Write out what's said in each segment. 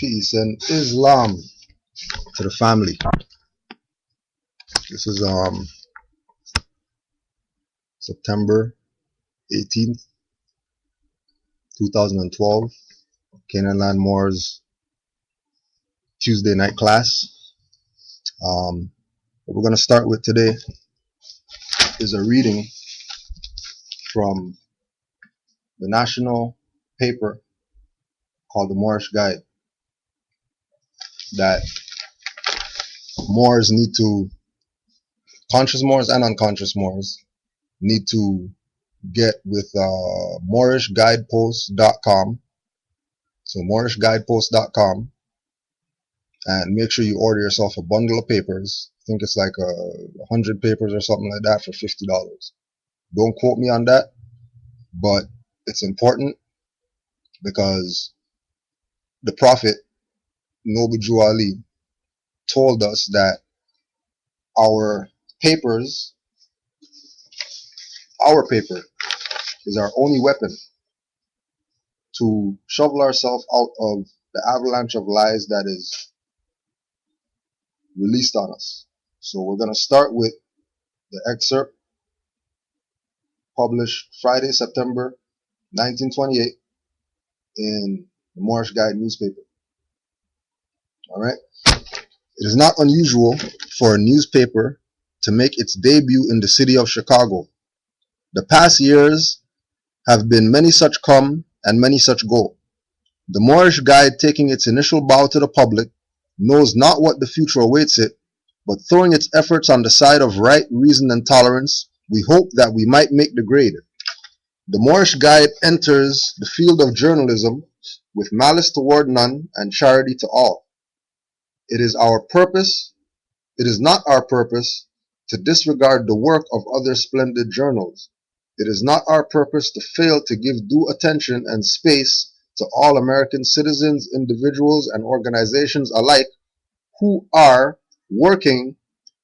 Peace and Islam to the family. This is September 18th, 2012, Canaanland Moors Tuesday night class. What we're going to start with today is a reading from the national paper called the Moorish Guide that Moors need to, conscious Moors and unconscious Moors, need to get with moorishguidepost.com. So moorishguidepost.com, and make sure you order yourself a bundle of papers. I think it's like 100 papers or something like that for $50. Don't quote me on that, but it's important because the Prophet, Noble Jew Ali, told us that our paper is our only weapon to shovel ourselves out of the avalanche of lies that is released on us. So we're going to start with the excerpt published Friday, September 1928 in the Moorish Guide newspaper. Alright? It is not unusual for a newspaper to make its debut in the city of Chicago. The past years have been many such come and many such go. The Moorish Guide, taking its initial bow to the public, knows not what the future awaits it, but throwing its efforts on the side of right, reason, and tolerance, we hope that we might make the grade. The Moorish Guide enters the field of journalism with malice toward none and charity to all. It is not our purpose to disregard the work of other splendid journals. It is not our purpose to fail to give due attention and space to all American citizens, individuals, and organizations alike who are working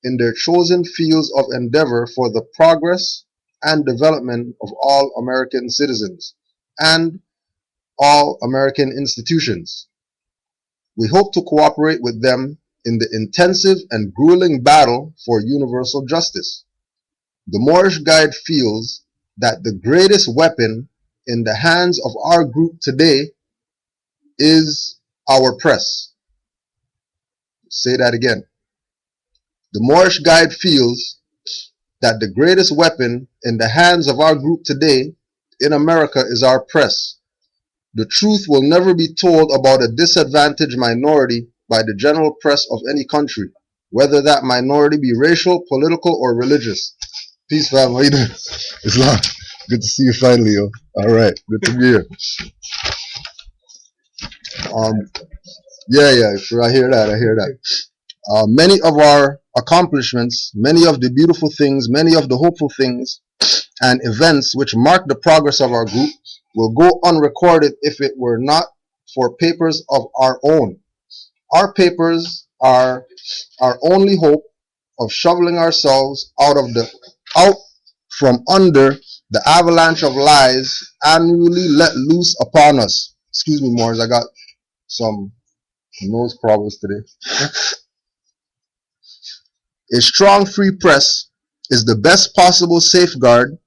in their chosen fields of endeavor for the progress and development of all American citizens and all American institutions. We hope to cooperate with them in the intensive and grueling battle for universal justice. The Moorish Guide feels that the greatest weapon in the hands of our group today is our press. Say that again. The Moorish Guide feels that the greatest weapon in the hands of our group today in America is our press. The truth will never be told about a disadvantaged minority by the general press of any country, whether that minority be racial, political, or religious. Peace, fam. How you doing? Islam. Good to see you finally, yo. All right. Good to be here. Yeah, sure. I hear that. Many of our accomplishments, many of the beautiful things, many of the hopeful things and events which mark the progress of our group will go unrecorded if it were not for papers of our own. Our papers are our only hope of shoveling ourselves out from under the avalanche of lies annually let loose upon us. Excuse me, Morris, I got some nose problems today. A strong free press is the best possible safeguard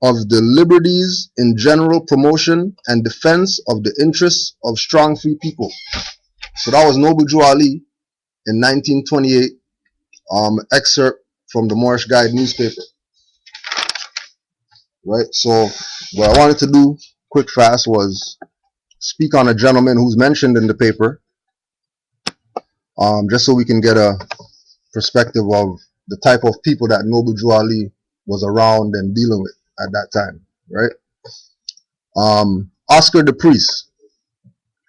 of the liberties in general, promotion and defense of the interests of strong free people. So that was Noble Jew Ali in 1928, excerpt from the Moorish Guide newspaper. Right, so what I wanted to do quick fast was speak on a gentleman who's mentioned in the paper, just so we can get a perspective of the type of people that Noble Jew Ali was around and dealing with at that time, right? Oscar the Priest.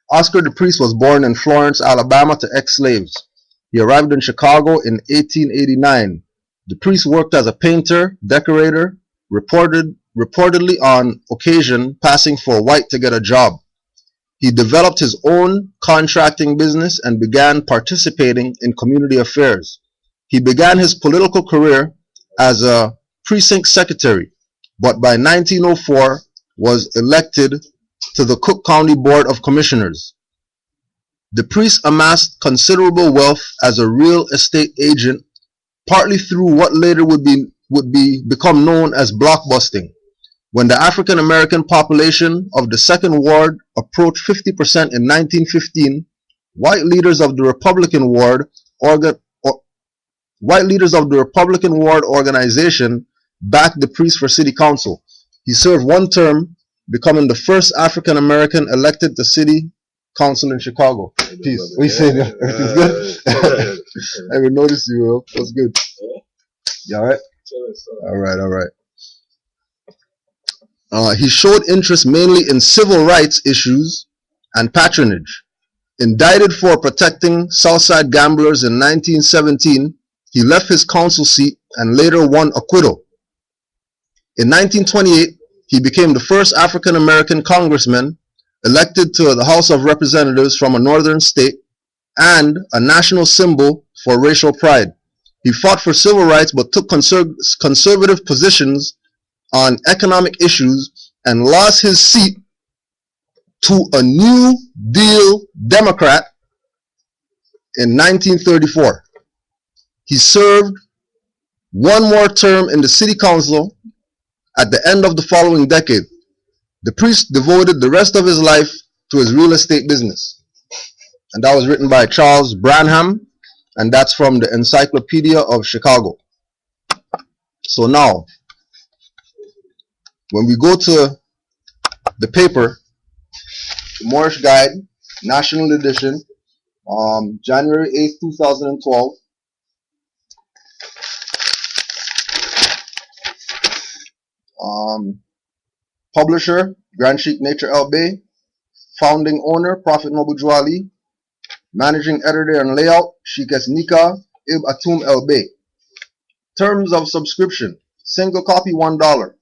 Oscar the Priest was born in Florence, Alabama to ex-slaves. He arrived in Chicago in 1889. The priest worked as a painter, decorator, reportedly on occasion passing for a white to get a job. He developed his own contracting business and began participating in community affairs. He began his political career as a precinct secretary, but by 1904 was elected to the Cook County Board of Commissioners. The priest amassed considerable wealth as a real estate agent, partly through what later would become known as blockbusting. When the African American population of the Second Ward approached 50% in 1915, white leaders of the Republican Ward organ, white leaders of the Republican Ward organization backed the priest for city council. He served one term, becoming the first African American elected to city council in Chicago. Peace. What you saying? Everything's good? I haven't noticed you, bro. What's good? You alright? Alright. He showed interest mainly in civil rights issues and patronage. Indicted for protecting Southside gamblers in 1917, he left his council seat and later won acquittal. In 1928, he became the first African American congressman elected to the House of Representatives from a northern state and a national symbol for racial pride. He fought for civil rights but took conservative positions on economic issues and lost his seat to a New Deal Democrat in 1934. He served one more term in the city council at the end of the following decade. The priest devoted the rest of his life to his real estate business. And that was written by Charles Branham, and that's from the Encyclopedia of Chicago. So now, when we go to the paper, the Moorish Guide, National Edition, January 8th, 2012, publisher, Grand Sheikh Nature El Bey, founding owner, Prophet Noble Juali, managing editor and layout, Sheikh Esnika Ib Atum El Bey. Terms of subscription, single copy $1,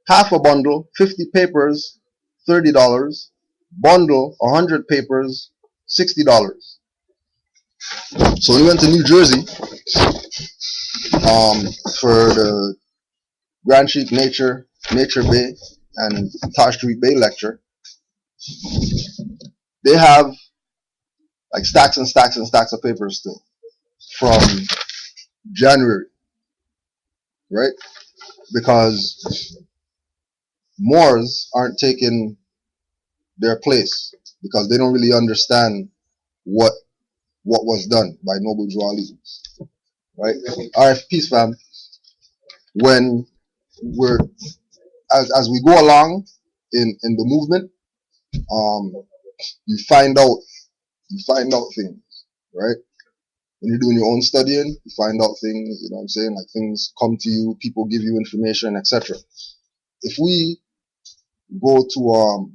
half a bundle, 50 papers, $30, bundle, 100 papers, $60. So we went to New Jersey for the Grand Sheikh Nature Bay and Taj Street Bay lecture. They have like stacks and stacks and stacks of papers still from January, right? Because Moors aren't taking their place because they don't really understand what was done by Noble Juali, right? All right, peace, fam. When we're as we go along in the movement, you find out things, right? When you're doing your own studying, you find out things, you know what I'm saying? Like things come to you, people give you information, etc. If we go to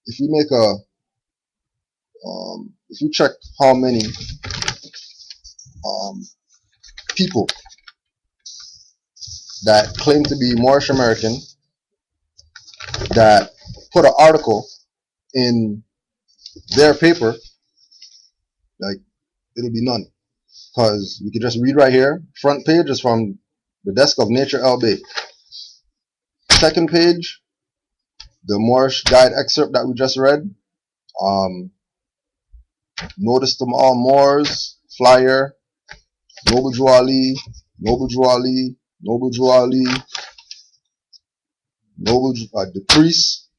if we make a if you check how many people that claim to be Moorish American that put an article in their paper, like it'll be none, because we can just read right here. Front page is from the desk of Nature El Bey. Second page, the Moorish Guide excerpt that we just read. Notice them all Moors, flyer, Noble Juali, the priest,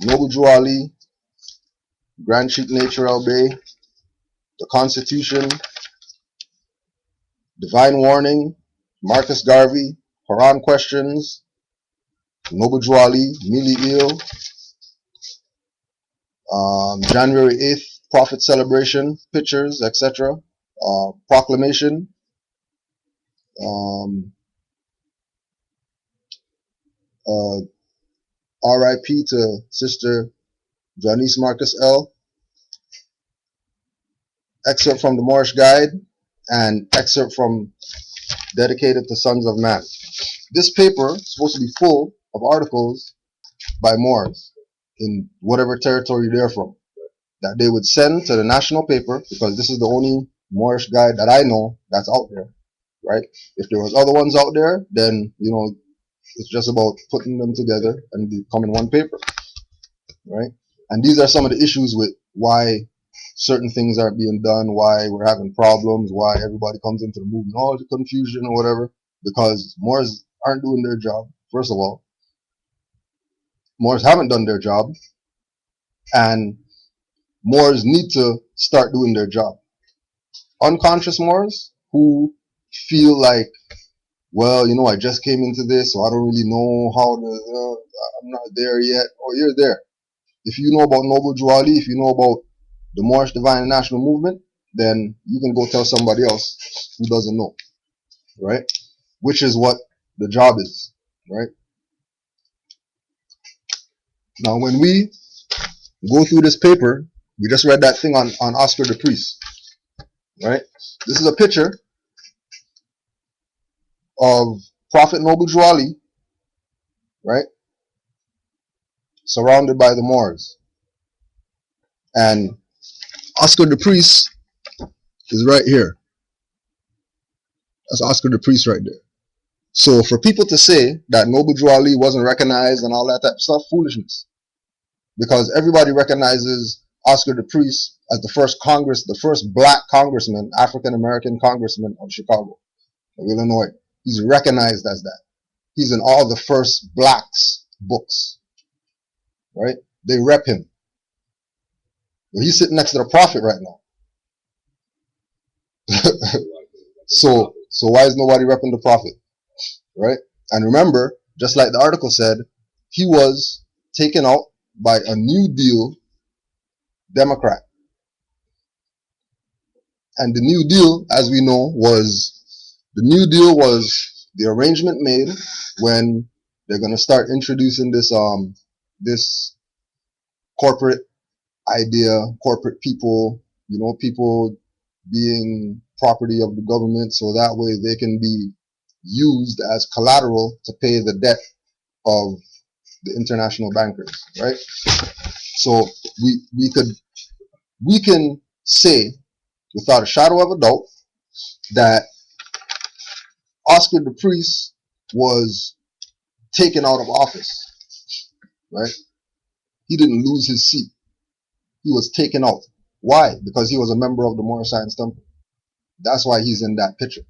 Noble Juali, Grand Sheikh Nature El Bey, the Constitution, Divine Warning, Marcus Garvey, Quran Questions, Noble Juali, Mili Il, January 8th, Prophet Celebration, pictures, etc. Proclamation, RIP to Sister Janice Marcus L. Excerpt from the Moorish Guide, and excerpt from Dedicated to Sons of Man. This paper is supposed to be full of articles by Moors in whatever territory they're from, that they would send to the national paper, because this is the only Moorish Guide that I know that's out there, right? If there was other ones out there, then, you know, it's just about putting them together and becoming one paper, right? And these are some of the issues with why certain things aren't being done, why we're having problems, why everybody comes into the movement, all the confusion or whatever, because Moors aren't doing their job. First of all, Moors haven't done their job, and Moors need to start doing their job. Unconscious Moors who feel like, well, I just came into this, so I don't really know how to, I'm not there yet. Oh, you're there. If you know about Noble Juali, if you know about the Moorish Divine and National Movement, then you can go tell somebody else who doesn't know, right? Which is what the job is, right? Now, when we go through this paper, we just read that thing on Oscar the Priest, right? This is a picture of Prophet Noble Juali, right? Surrounded by the Moors. And Oscar the Priest is right here. That's Oscar the Priest right there. So for people to say that Noble Juali wasn't recognized and all that type of stuff, foolishness. Because everybody recognizes Oscar the Priest as the first black congressman, African American congressman of Chicago, of Illinois. He's recognized as that. He's in all the first blacks books, right? They rep him. But he's sitting next to the prophet right now. So why is nobody repping the prophet, right? And remember, just like the article said, he was taken out by a New Deal Democrat. And the New Deal, as we know, was the arrangement made when they're going to start introducing this this corporate idea, corporate people, people being property of the government, so that way they can be used as collateral to pay the debt of the international bankers, right? So we can say without a shadow of a doubt that Oscar the Priest was taken out of office, right? He didn't lose his seat. He was taken out. Why? Because he was a member of the Moorish Science Temple. That's why he's in that picture,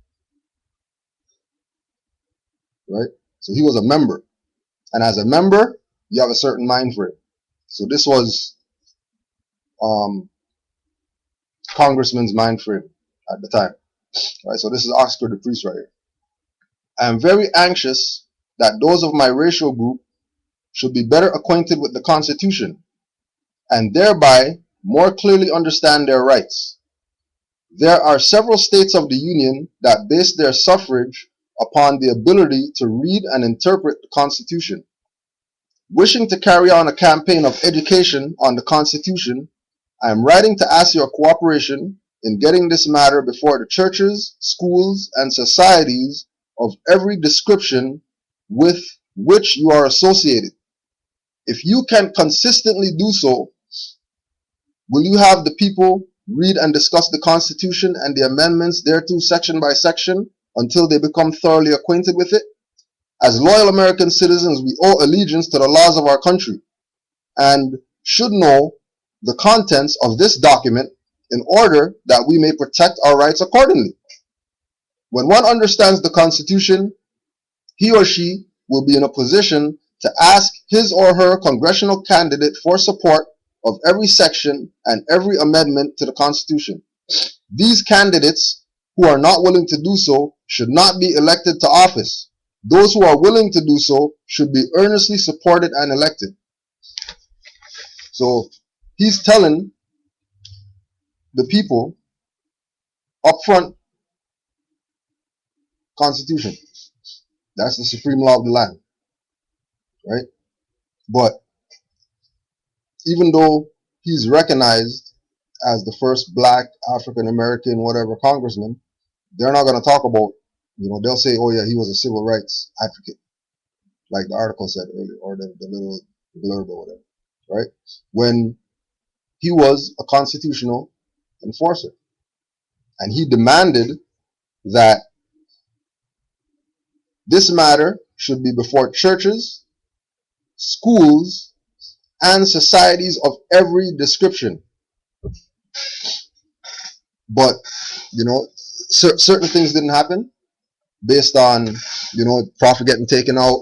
right? So he was a member. And as a member, you have a certain mind frame. So this was Congressman's mind frame at the time. Right? So this is Oscar the Priest right here. I am very anxious that those of my racial group should be better acquainted with the Constitution and thereby more clearly understand their rights. There are several states of the Union that base their suffrage upon the ability to read and interpret the Constitution. Wishing to carry on a campaign of education on the Constitution, I am writing to ask your cooperation in getting this matter before the churches, schools, and societies of every description with which you are associated. If you can consistently do so, will you have the people read and discuss the Constitution and the amendments thereto section by section until they become thoroughly acquainted with it? As loyal American citizens, we owe allegiance to the laws of our country and should know the contents of this document in order that we may protect our rights accordingly. When one understands the Constitution, he or she will be in a position to ask his or her congressional candidate for support of every section and every amendment to the Constitution. These candidates who are not willing to do so should not be elected to office. Those who are willing to do so should be earnestly supported and elected. So he's telling the people up front, Constitution. That's the supreme law of the land, right? But even though he's recognized as the first black, African American, whatever congressman, they're not going to talk about, they'll say, oh yeah, he was a civil rights advocate, like the article said earlier, or the little blurb or whatever, right? When he was a constitutional enforcer. And he demanded that this matter should be before churches, schools, and societies of every description. But certain things didn't happen based on prophet getting taken out,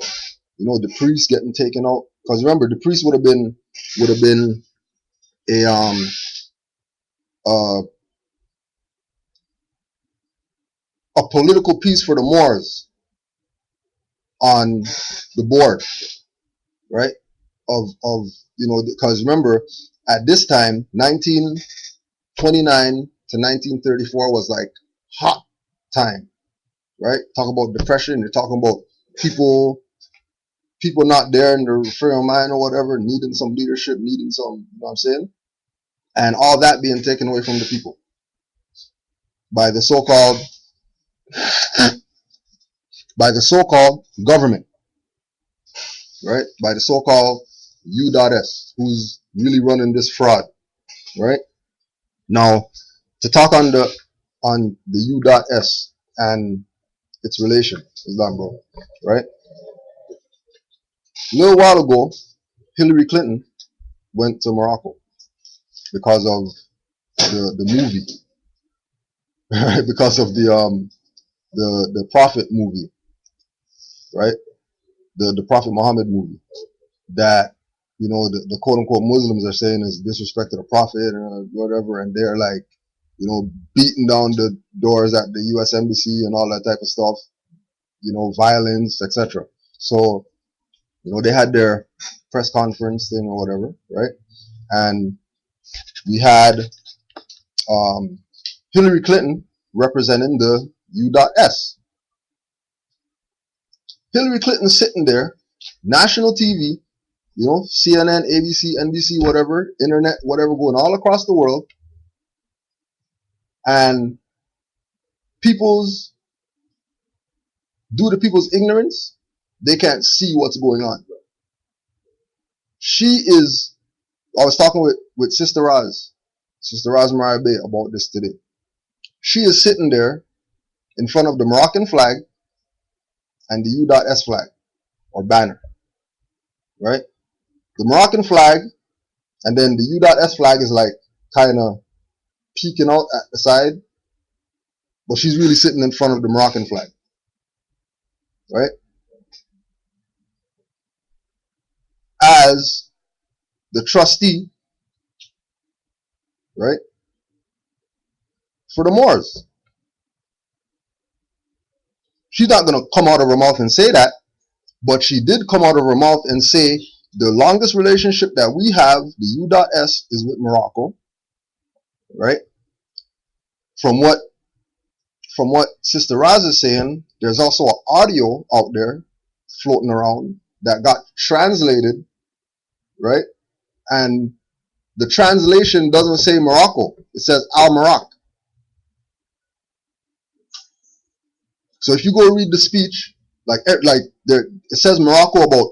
the priest getting taken out. Because remember, the priest would have been a uh, a political piece for the Moors on the board, right? Because remember, at this time, 1929 to 1934 was like hot time, right? Talk about depression. They're talking about people not there in their frame of mind or whatever, needing some leadership, needing some, you know what I'm saying? And all that being taken away from the people by the so-called government, right? By the so-called U.S, who's really running this fraud, right? Now, to talk on the U.S and its relation, Islam, bro, right? A little while ago, Hillary Clinton went to Morocco because of the movie, right? Because of the Prophet movie, right? The Prophet Muhammad movie that the quote unquote Muslims are saying is disrespect to the Prophet or whatever, and they're like beating down the doors at the U.S. embassy and all that type of stuff, violence, etc. So they had their press conference thing or whatever, right? And we had Hillary Clinton representing the U.S. Hillary Clinton sitting there, national TV, CNN, ABC, NBC, whatever, internet, whatever, going all across the world, and due to people's ignorance, they can't see what's going on. I was talking with Sister Raz Marabe about this today. She is sitting there in front of the Moroccan flag and the U.S flag or banner, right? The Moroccan flag and then the U.S flag is like kind of peeking out at the side, but she's really sitting in front of the Moroccan flag, right? As the trustee, right, for the Moors. She's not going to come out of her mouth and say that, but she did come out of her mouth and say the longest relationship that we have, the U.S, is with Morocco, right? From what Sister Raz is saying, there's also an audio out there floating around that got translated, right? And the translation doesn't say Morocco; it says Al Morocco. So if you go read the speech, it says Morocco about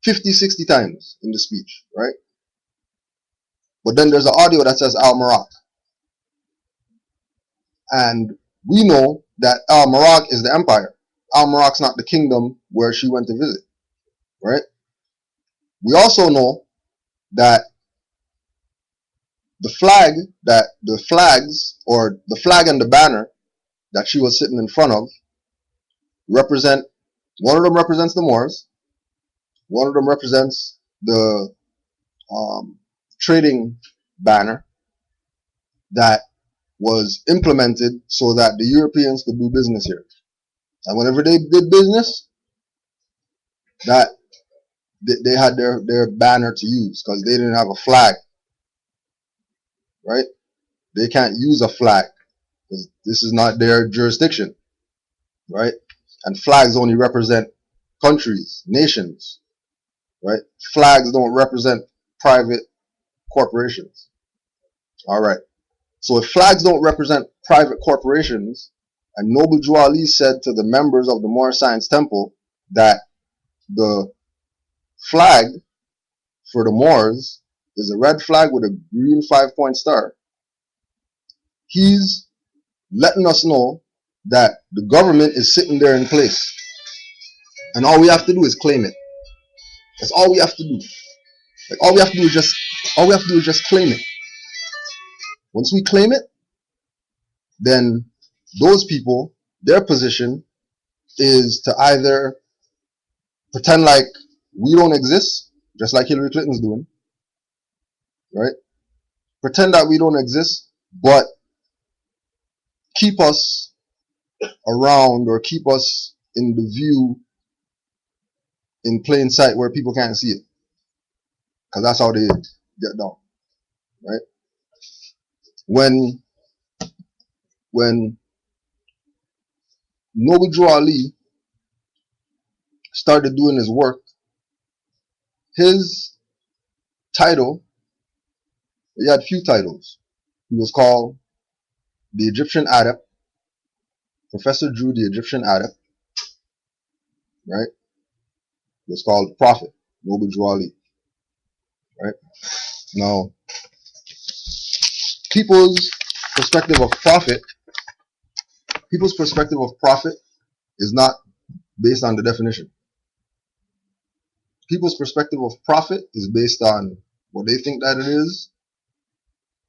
50, 60 times in the speech, right? But then there's an audio that says Al Morocco. And we know that Al Morocco is the empire. Al Morocco's not the kingdom where she went to visit, right? We also know that the flag and the banner that she was sitting in front of one of them represents the Moors, one of them represents the trading banner that was implemented so that the Europeans could do business here. And whenever they did business, that they had their banner to use because they didn't have a flag, right? They can't use a flag because this is not their jurisdiction, right? And flags only represent countries, nations, right? Flags don't represent private corporations. All right. So if flags don't represent private corporations, and Noble Drew Ali said to the members of the Moorish Science Temple that the flag for the Moors is a red flag with a green 5-point star, he's letting us know that the government is sitting there in place. And all we have to do is claim it. That's all we have to do. All we have to do is just claim it. Once we claim it, then those people, their position is to either pretend like we don't exist, just like Hillary Clinton's doing, right? Pretend that we don't exist, but keep us around or keep us in the view in plain sight where people can't see it. Because that's how they get down, right? When Noble Drew Ali started doing his work, his title, he had few titles. He was called the Egyptian Adept, Professor Drew the Egyptian Adept, right? He was called Prophet, Noble Drew Ali, right? Now, people's perspective of prophet is not based on the definition. People's perspective of prophet is based on what they think that it is,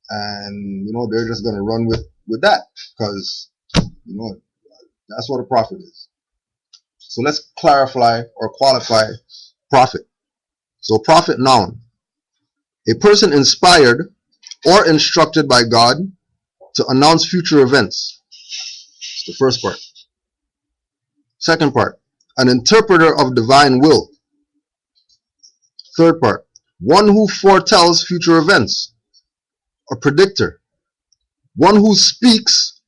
and they're just gonna run with that because that's what a prophet is. So let's clarify or qualify prophet. So prophet, noun, a person inspired or instructed by God to announce future events. It's the first part. Second part, an interpreter of divine will. Third part, one who foretells future events. A predictor. One who speaks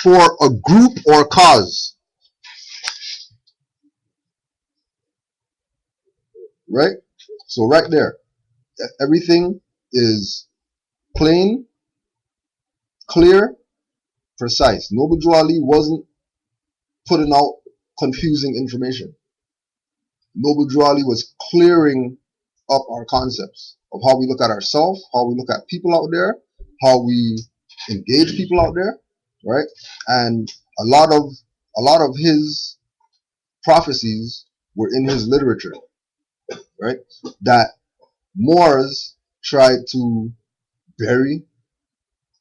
for a group or cause. Right? So right there, everything is plain, clear, precise. Noble Drew Ali wasn't putting out confusing information. Noble Drew Ali was clearing up our concepts of how we look at ourselves, how we look at people out there, how we engage people out there, right? And a lot of his prophecies were in his literature, right? That Moors tried to bury.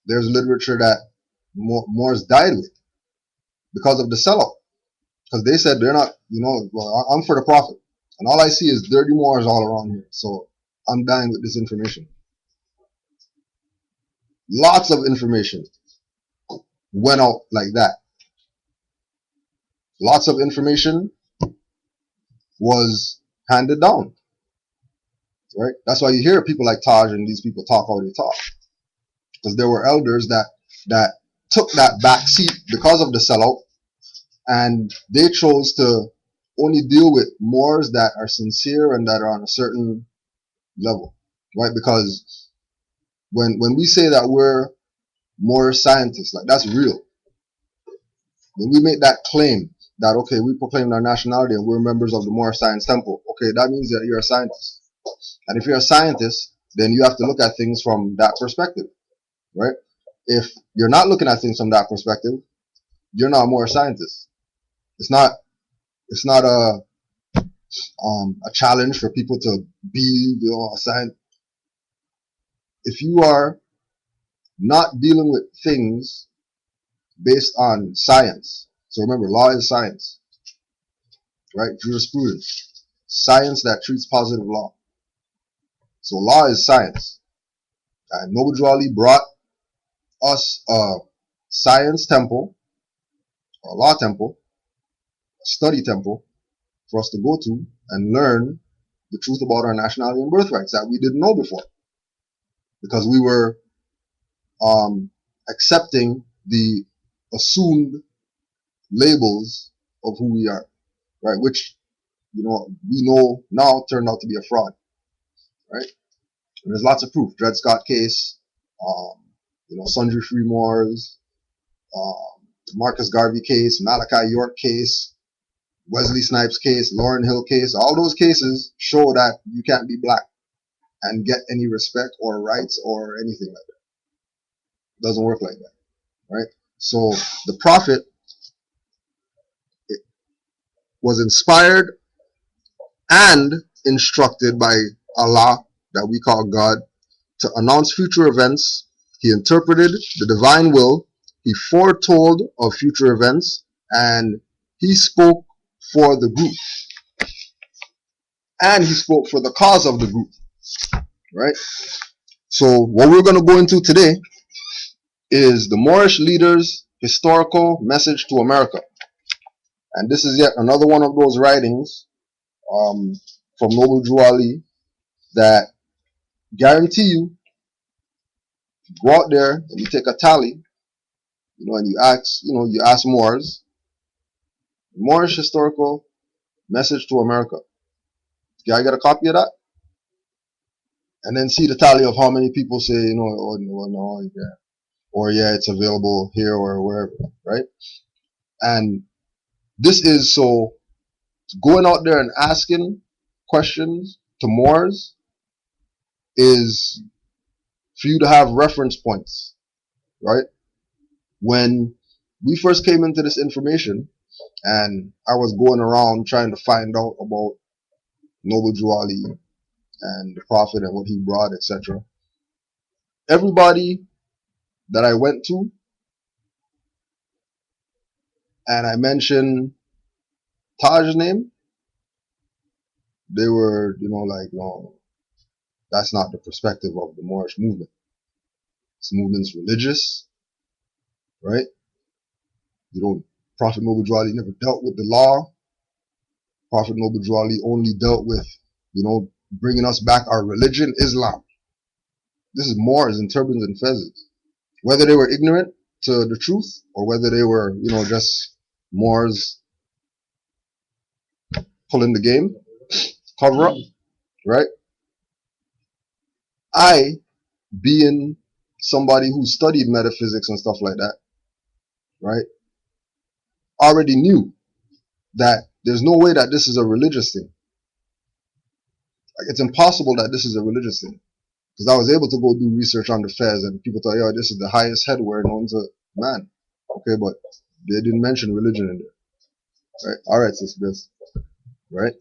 There's literature that Moors died with because of the sellout. Because they said they're not, well, I'm for the prophet. And all I see is dirty Moors all around here. So I'm dying with this information. Lots of information went out like that. Lots of information was handed down. Right? That's why you hear people like Taj and these people talk how they talk. Because there were elders that took that back seat because of the sellout, and they chose to only deal with Moors that are sincere and that are on a certain level, right? Because when we say that we're Moorish scientists, like that's real. When we make that claim that, okay, we proclaim our nationality and we're members of the Moorish Science Temple, okay, that means that you're a scientist. And if you're a scientist, then you have to look at things from that perspective, right? If you're not looking at things from that perspective, you're not a Moorish scientist. It's not a challenge for people to be a scientist. If you are not dealing with things based on science, so remember, law is science, right? Jurisprudence, science that treats positive law. So law is science. And Noble Drew Ali brought us a science temple, a law temple, a study temple for us to go to and learn the truth about our nationality and birthrights that we didn't know before, because we were accepting the assumed labels of who we are, right? Which we know now turned out to be a fraud, right? And there's lots of proof. Dred Scott case, Sundry Free Moors, Marcus Garvey case, Malachi York case, Wesley Snipes case, Lauryn Hill case. All those cases show that you can't be black and get any respect or rights or anything like that. It doesn't work like that, right? So the prophet was inspired and instructed by Allah, that we call God, to announce future events he interpreted the divine will, he foretold of future events, and he spoke for the group. And he spoke for the cause of the group, right? So what we're going to go into today is the Moorish leaders' historical message to America. And this is yet another one of those writings from Noble Drew Ali that guarantee you go out there and you take a tally, and you ask Moorish historical message to America. Yeah, I got a copy of that, and then see the tally of how many people say, oh, no, yeah, or yeah, it's available here or wherever, right? And this is so going out there and asking questions to Moors is for you to have reference points, right? When we first came into this information, and I was going around trying to find out about Noble Drew Ali and the Prophet and what he brought, etc. Everybody that I went to and I mentioned Taj's name, they were, like, no, that's not the perspective of the Moorish movement. This movement's religious, right? Prophet Noble Drew Ali never dealt with the law. Prophet Noble Drew Ali only dealt with, bringing us back our religion, Islam. This is Moors in turbans and fezzes. Whether they were ignorant to the truth or whether they were, just Moors pulling the game, cover up, right? I, being somebody who studied metaphysics and stuff like that, right, already knew that there's no way that this is a religious thing. Like, it's impossible that this is a religious thing. Because I was able to go do research on the Fez, and people thought, this is the highest headwear known to man. Okay, but they didn't mention religion in there. Right? All right, sis, this. Right?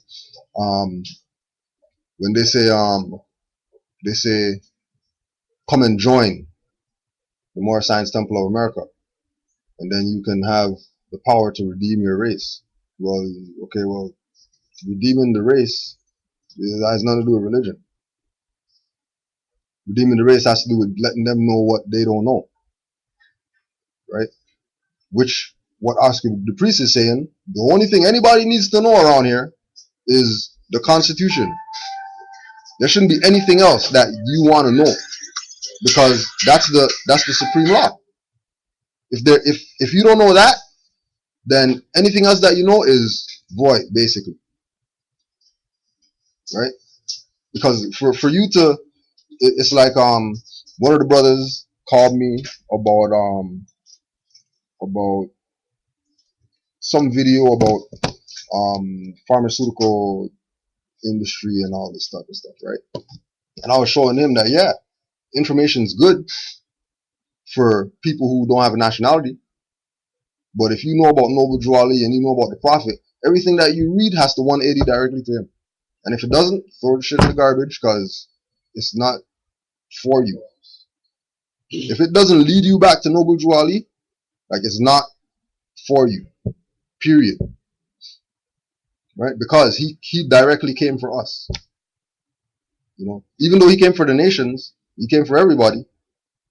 When they say, come and join the Moorish Science Temple of America, and then you can have the power to redeem your race. Well, redeeming the race has nothing to do with religion. Redeeming the race has to do with letting them know what they don't know, right? Which, what Oscar the priest is saying, the only thing anybody needs to know around here is the Constitution. There shouldn't be anything else that you want to know, because that's the supreme law. If you don't know that, then anything else that you know is void, basically, right? Because for you to, it's like one of the brothers called me about some video about pharmaceutical industry and all this stuff, right? And I was showing him that information is good for people who don't have a nationality, but if you know about Noble Drew Ali and you know about the Prophet, everything that you read has to 180 directly to him. And if it doesn't, throw the shit in the garbage, because it's not for you. If it doesn't lead you back to Noble Drew Ali, like, it's not for you, period. Right? Because he directly came for us. Even though he came for the nations, he came for everybody,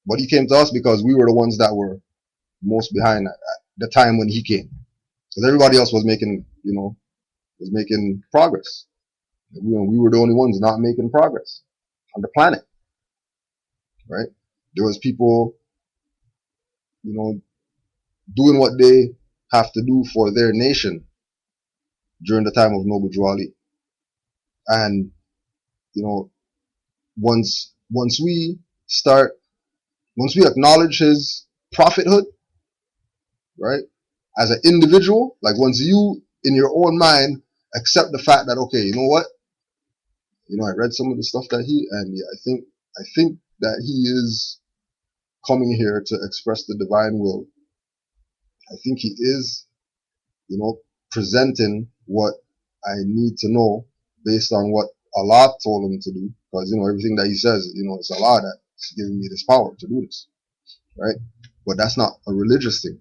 but he came to us because we were the ones that were most behind at the time when he came. Because everybody else was making progress. We were the only ones not making progress on the planet, right? There was people, doing what they have to do for their nation during the time of Noble Drew Ali. And, once we acknowledge his prophethood, right, as an individual, like, once you in your own mind accept the fact that, okay, you know what, I read some of the stuff that I think that he is coming here to express the divine will. I think he is, presenting what I need to know based on what Allah told him to do, because everything that he says, it's Allah that's giving me this power to do this. right? But that's not a religious thing,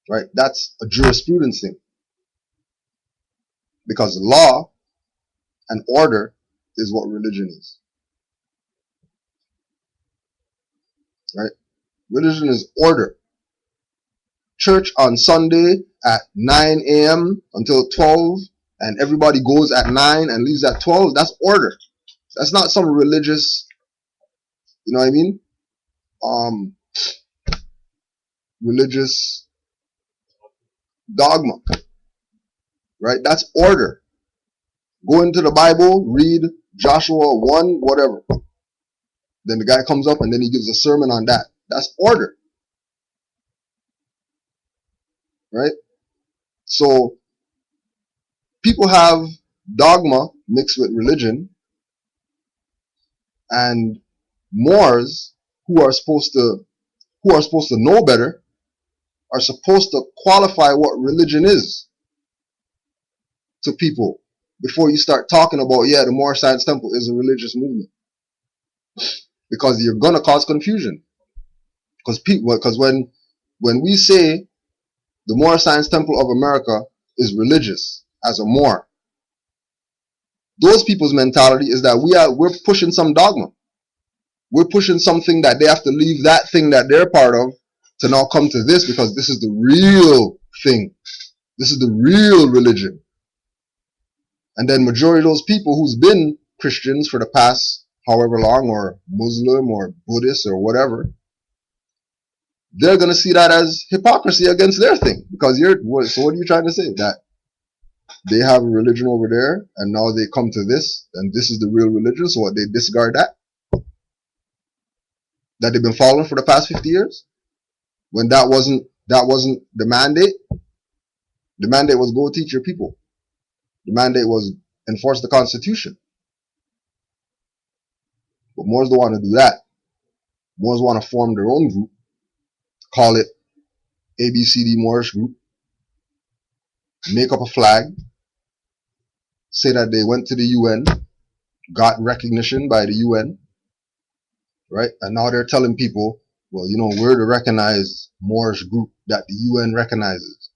right? That's a jurisprudence thing, because law and order is what religion is, right? Religion is order. Church on Sunday at 9 a.m. until 12, and everybody goes at 9 and leaves at 12. That's order. That's not some religious, you know what I mean? Religious dogma, right? That's order. Go into the Bible, read Joshua 1, whatever. Then the guy comes up and then he gives a sermon on that. That's order, right? So people have dogma mixed with religion, and Moors who are supposed to know better are supposed to qualify what religion is to people before you start talking about, yeah, the Moorish Science Temple is a religious movement, because you're gonna cause confusion. Because when we say the Moorish Science Temple of America is religious as a Moor, those people's mentality is that we're pushing some dogma. We're pushing something that they have to leave that thing that they're part of to now come to this, because this is the real thing. This is the real religion. And then majority of those people who's been Christians for the past however long, or Muslim or Buddhist or whatever, they're going to see that as hypocrisy against their thing. Because so what are you trying to say? That they have a religion over there and now they come to this and this is the real religion, so what, they discard that they've been following for the past 50 years? When that wasn't the mandate. The mandate was go teach your people. The mandate was enforce the Constitution. But Moors don't want to do that. Moors want to form their own group, call it ABCD Moorish group, make up a flag, say that they went to the UN, got recognition by the UN, right? And now they're telling people, well, we're the recognized Moorish group that the UN recognizes.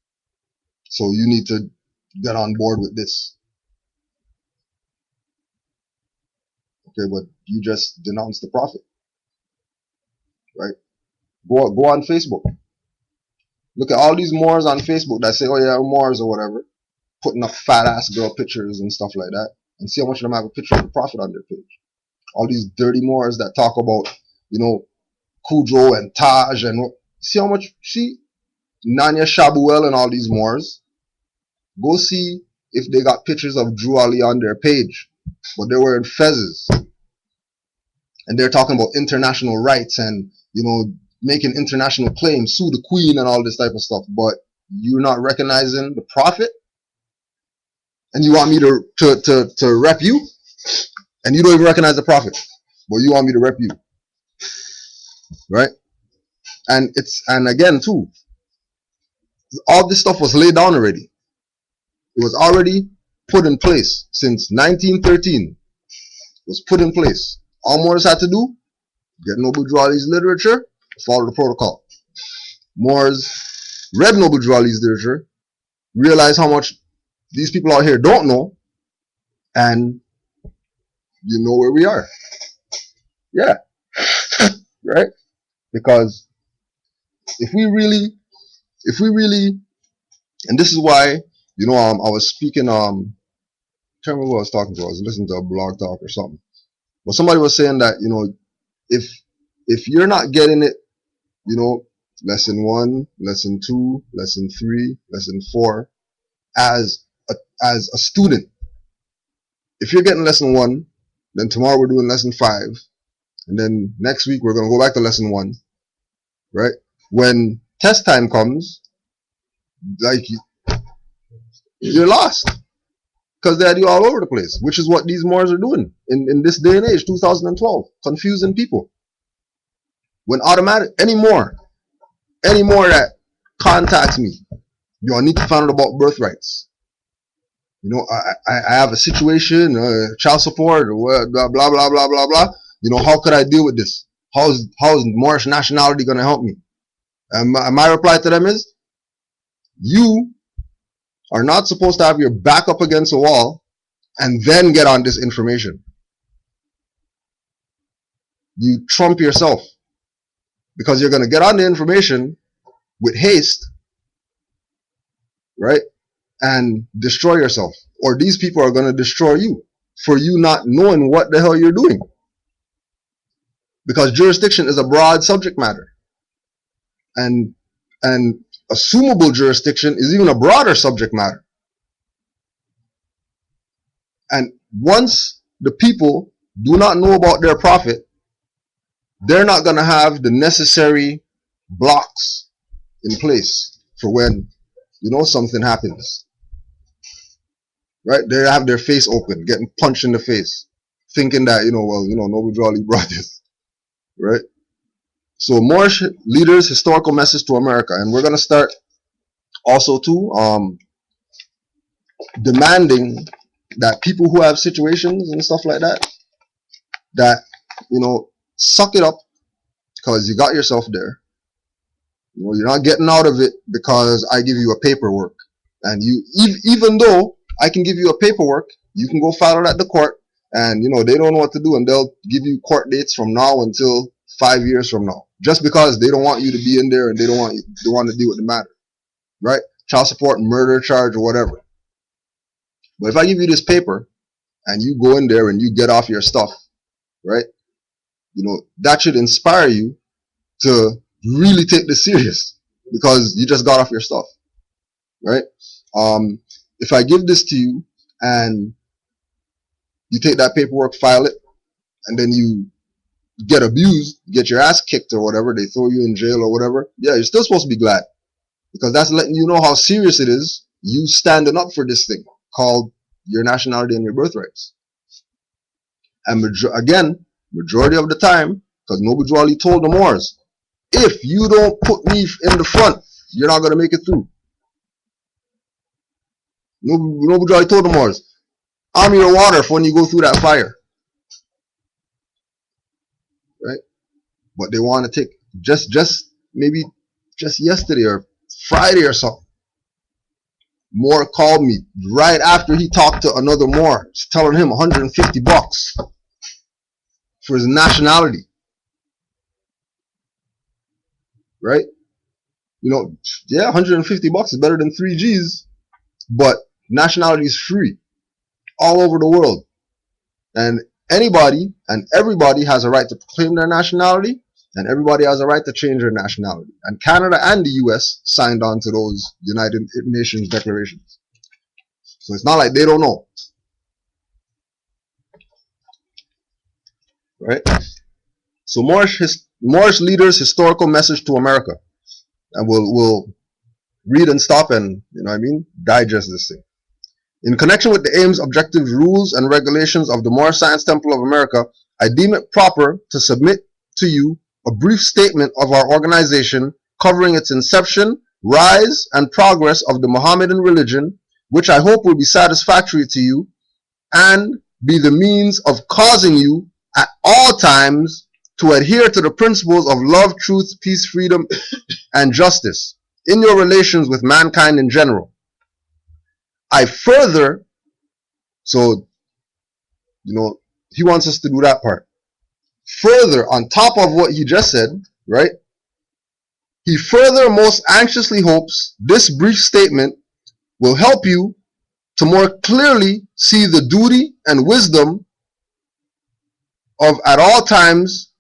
So you need to get on board with this. Okay, but you just denounced the Prophet, right? Go on Facebook. Look at all these Moors on Facebook that say, oh yeah, Moors or whatever, putting up fat ass girl pictures and stuff like that, and see how much of them have a picture of the Prophet on their page. All these dirty Moors that talk about, Kudro and Taj, and see how much, Nanya Shabuel and all these Moors, go see if they got pictures of Drew Ali on their page, but they're wearing fezzes. And they're talking about international rights and, making international claims, sue the Queen and all this type of stuff. But you're not recognizing the Prophet? And you want me to rep you? And you don't even recognize the Prophet, but you want me to rep you, right? And again too, all this stuff was laid down already. It was already put in place since 1913. It was put in place. All Moors had to do, get Noble Drew Ali's literature, follow the protocol. Moors read Noble Drew Ali's literature, realize how much these people out here don't know, and you know where we are. Yeah. Right? Because if we really, and this is why, I was speaking, I can't remember who I was talking to. I was listening to a blog talk or something. But somebody was saying that, if you're not getting it, lesson 1, lesson 2, lesson 3, lesson 4, as a student, if you're getting lesson 1, then tomorrow we're doing lesson 5, and then next week we're going to go back to lesson 1, right? When test time comes, like, you're lost, because they had you all over the place, which is what these Moors are doing in this day and age, 2012, confusing people. When any Moor that contacts me, I need to find out about birthrights. I have a situation, child support, or blah blah blah blah blah blah. How could I deal with this? How's Moorish nationality going to help me? And my reply to them is, you are not supposed to have your back up against a wall and then get on this information. You trump yourself, because you're going to get on the information with haste, right, and destroy yourself, or these people are going to destroy you for you not knowing what the hell you're doing, because jurisdiction is a broad subject matter, and assumable jurisdiction is even a broader subject matter. And once the people do not know about their prophet, they're not going to have the necessary blocks in place for when, something happens. Right? They have their face open, getting punched in the face, thinking that, Noble Jolly brought this. Right? So Moorish leaders' historical message to America. And we're going to start also too demanding that people who have situations and stuff like that, suck it up, because you got yourself there. You're not getting out of it because I give you a paperwork. And even though I can give you a paperwork, you can go file it at the court, and they don't know what to do, and they'll give you court dates from now until 5 years from now, just because they don't want you to be in there and they want to deal with the matter, right? Child support, murder charge, or whatever. But if I give you this paper and you go in there and you get off your stuff, right? That should inspire you to really take this serious, because you just got off your stuff, right? If I give this to you and you take that paperwork, file it, and then you get abused, get your ass kicked or whatever, they throw you in jail or whatever, yeah, you're still supposed to be glad, because that's letting you know how serious it is, you standing up for this thing called your nationality and your birthrights. And majority of the time, because Noble Jwali told the Moors, if you don't put me in the front, you're not going to make it through. Noble Jwali told the Moors, I'm your water for when you go through that fire. Right? But they want to take, maybe just yesterday or Friday or something, Moor called me right after he talked to another Moor, telling him $150 for his nationality. Right? Yeah, $150 is better than 3 G's, but nationality is free all over the world. And anybody and everybody has a right to proclaim their nationality, and everybody has a right to change their nationality. And Canada and the US signed on to those United Nations declarations. So it's not like they don't know. Right? So Moorish leaders' historical message to America. And we'll read and stop and, digest this thing. In connection with the aims, objectives, rules, and regulations of the Moorish Science Temple of America, I deem it proper to submit to you a brief statement of our organization covering its inception, rise, and progress of the Mohammedan religion, which I hope will be satisfactory to you and be the means of causing you at all times to adhere to the principles of love, truth, peace, freedom, and justice in your relations with mankind in general. I further, so, he wants us to do that part. Further, on top of what he just said, right, he further most anxiously hopes this brief statement will help you to more clearly see the duty and wisdom of at all times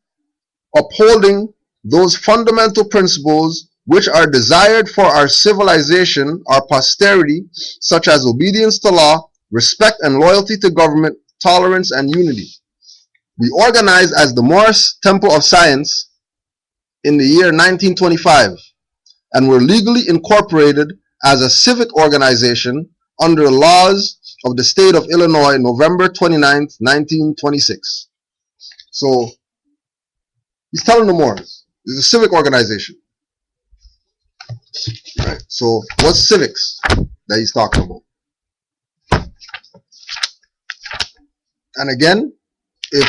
upholding those fundamental principles which are desired for our civilization, our posterity, such as obedience to law, respect and loyalty to government, tolerance and unity. We organized as the Moorish Temple of Science in the year 1925 and were legally incorporated as a civic organization under laws of the state of Illinois, November 29th, 1926. So he's telling the Moors, it's a civic organization. Right. So what's civics that he's talking about? And again, if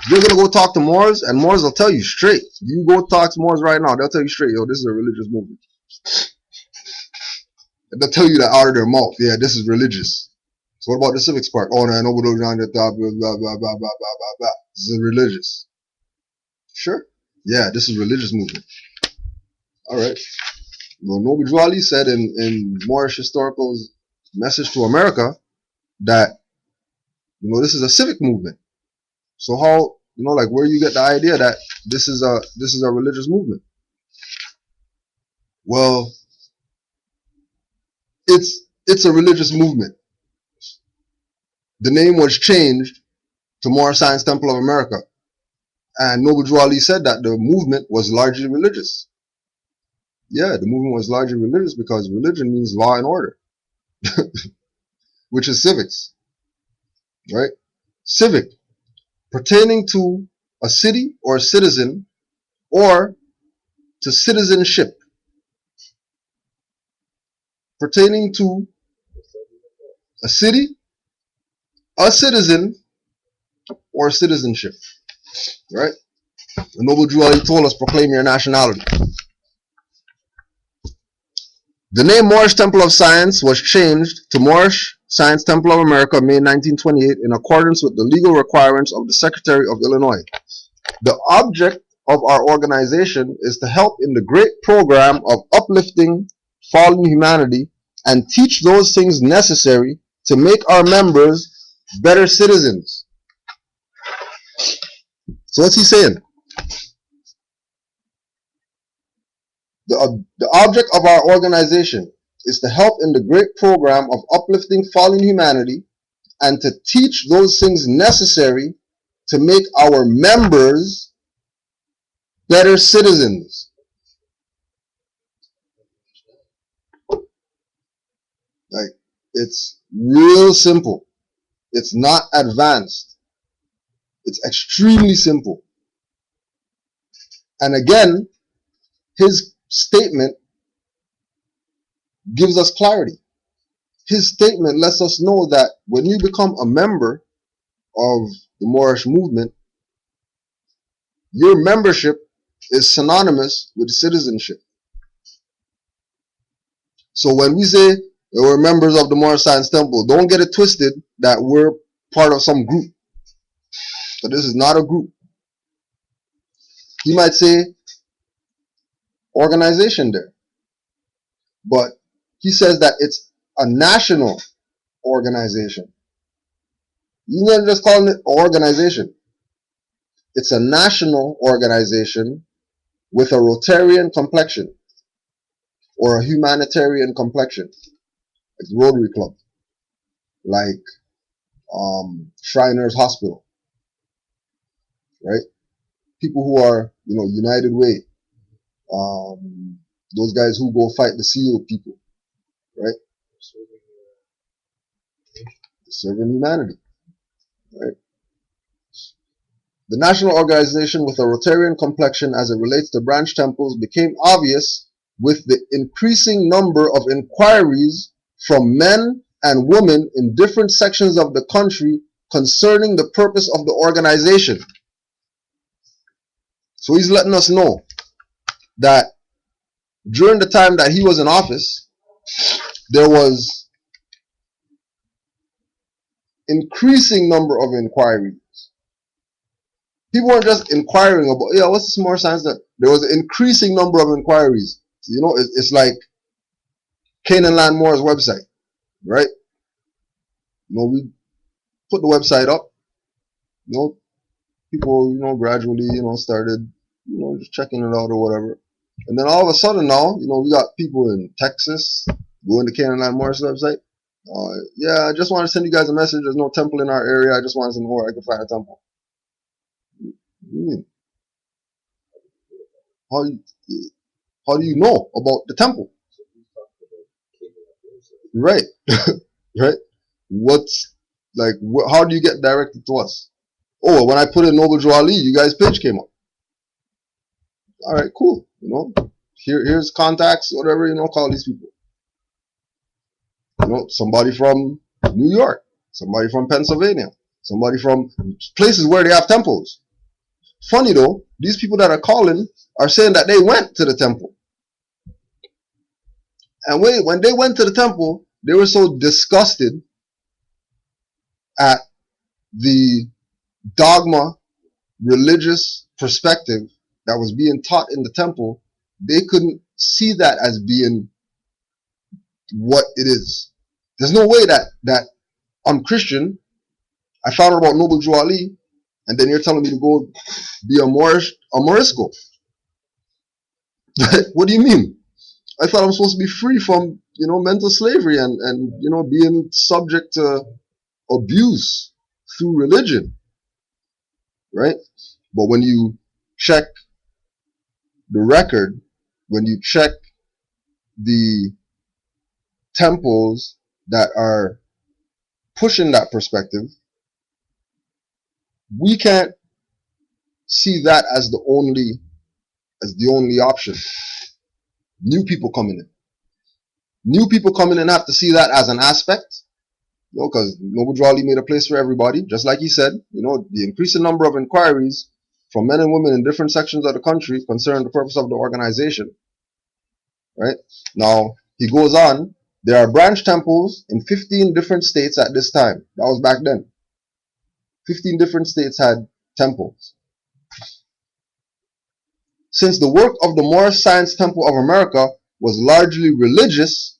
You're gonna go talk to Moors, and Moors will tell you straight. You go talk to Moors right now, they'll tell you straight, yo, this is a religious movement. They'll tell you that out of their mouth. Yeah, this is religious. So what about the civics part? Oh, no, nobody blah, blah, blah, blah, blah, blah, blah, blah. This is religious. Sure. Yeah, this is religious movement. All right. Well, Noble Drew Ali said in Moorish Historical's Message to America that, this is a civic movement. So how, like where you get the idea that this is a religious movement? Well, it's a religious movement. The name was changed to Moorish Science Temple of America. And Noble Drew Ali said that the movement was largely religious. Yeah, the movement was largely religious because religion means law and order, which is civics, right? Civic, pertaining to a city or a citizen or to citizenship. Pertaining to a city, a citizen, or citizenship, right? The Noble Drew Ali told us, proclaim your nationality. The name Moorish Temple of Science was changed to Moorish Science Temple of America, May 1928, in accordance with the legal requirements of the Secretary of Illinois. The object of our organization is to help in the great program of uplifting fallen humanity and teach those things necessary to make our members better citizens. So what's he saying? The object of our organization is to help in the great program of uplifting fallen humanity and to teach those things necessary to make our members better citizens. Like, it's real simple. It's not advanced. It's extremely simple. And again, his statement gives us clarity. His statement lets us know that when you become a member of the Moorish movement, your membership is synonymous with citizenship. So when we say we're members of the Moorish Science Temple, don't get it twisted that we're part of some group. So this is not a group. He might say organization there, but he says that it's a national organization. He's not just calling it organization. It's a national organization with a Rotarian complexion or a humanitarian complexion, like the Rotary Club, like Shriners Hospital, right? People who are, United Way, those guys who go fight the SEAL people, right? Serving humanity, right? The national organization with a Rotarian complexion as it relates to branch temples became obvious with the increasing number of inquiries from men and women in different sections of the country concerning the purpose of the organization. So he's letting us know that during the time that he was in office, there was increasing number of inquiries. People weren't just inquiring about, yeah, what's this more science that? There was an increasing number of inquiries. It's like Canaanland Moore's website, right? We put the website up. People, gradually, started, just checking it out or whatever. And then all of a sudden now, we got people in Texas going to Canaanland Moore's website. Yeah, I just want to send you guys a message. There's no temple in our area. I just want to know where I can find a temple. How do you know about the temple? Right. Right. How do you get directed to us? Oh, when I put in Noble Drew Ali, you guys' page came up. All right, cool. Here's contacts, whatever, call these people. Somebody from New York, somebody from Pennsylvania, somebody from places where they have temples. Funny though, these people that are calling are saying that they went to the temple. And when they went to the temple, they were so disgusted at the dogma religious perspective that was being taught in the temple, they couldn't see that as being what it is. There's no way that I'm Christian, I found out about Noble Drew Ali, and then you're telling me to go be a Morisco. What do you mean? I thought I'm supposed to be free from, mental slavery and being subject to abuse through religion, right? But when you check the record, when you check the temples that are pushing that perspective, we can't see that as the only option. New people coming in have to see that as an aspect, because Noble Drew Ali made a place for everybody, just like he said. The increasing number of inquiries from men and women in different sections of the country concern the purpose of the organization, right? Now, he goes on, there are branch temples in 15 different states at this time. That was back then. 15 different states had temples. Since the work of the Moorish Science Temple of America was largely religious,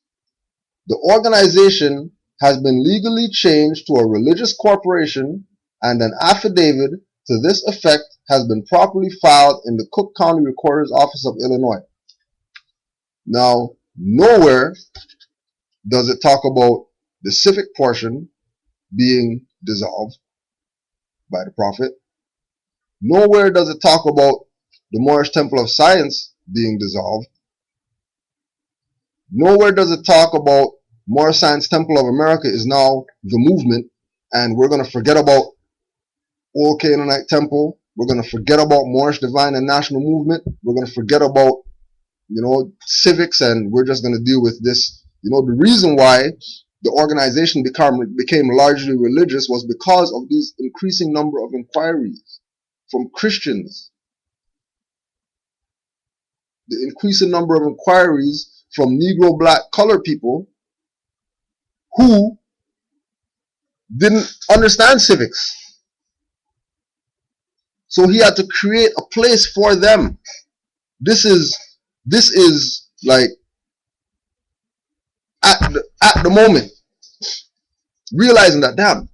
the organization has been legally changed to a religious corporation, and an affidavit to this effect has been properly filed in the Cook County Recorder's Office of Illinois. Now, nowhere does it talk about the civic portion being dissolved by the Prophet. Nowhere does it talk about the Moorish Temple of Science being dissolved. Nowhere does it talk about Moorish Science Temple of America is now the movement, and we're going to forget about Old Canaanite Temple. We're going to forget about Moorish Divine and National Movement. We're going to forget about, civics, and we're just going to deal with this. The reason why the organization became largely religious was because of these increasing number of inquiries from Christians. The increasing number of inquiries from Negro, black, colored people who didn't understand civics. So he had to create a place for them. This is like at the moment, realizing that, damn,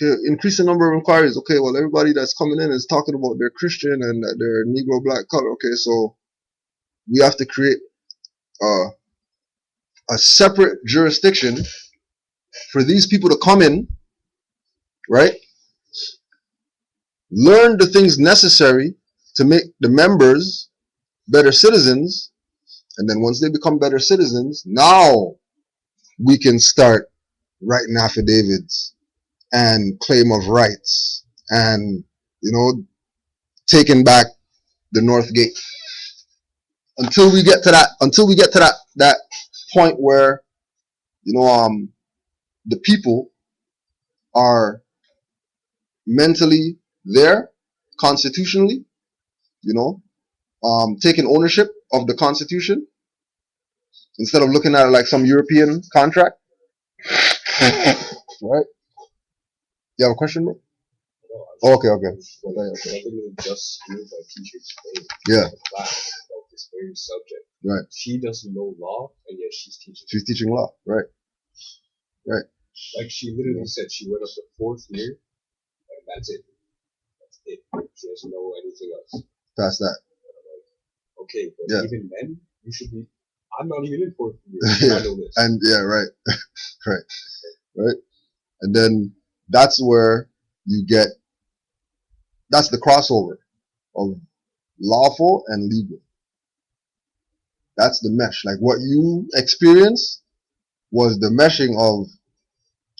okay, increasing number of inquiries. Okay, well, everybody that's coming in is talking about they're Christian and that they're Negro, black, color. Okay, so we have to create a separate jurisdiction for these people to come in, right? Learn the things necessary to make the members better citizens, and then once they become better citizens, now we can start writing affidavits and claim of rights and taking back the North Gate. Until we get to that point where the people are mentally there, constitutionally, taking ownership of the Constitution instead of looking at it like some European contract. Right? You have a question, bro? No, okay. Just school by teacher explained class about this very subject. Right. She doesn't know law, and yet she's teaching. She's teaching law, right? Right. Like she literally said, she went up to 4th year, and that's it. She doesn't know anything else. Past that. Okay, but even then, you should be. I'm not even in 4th year. I know this. And right, right. And then that's where you get. That's the crossover of lawful and legal. That's the mesh. Like what you experienced was the meshing of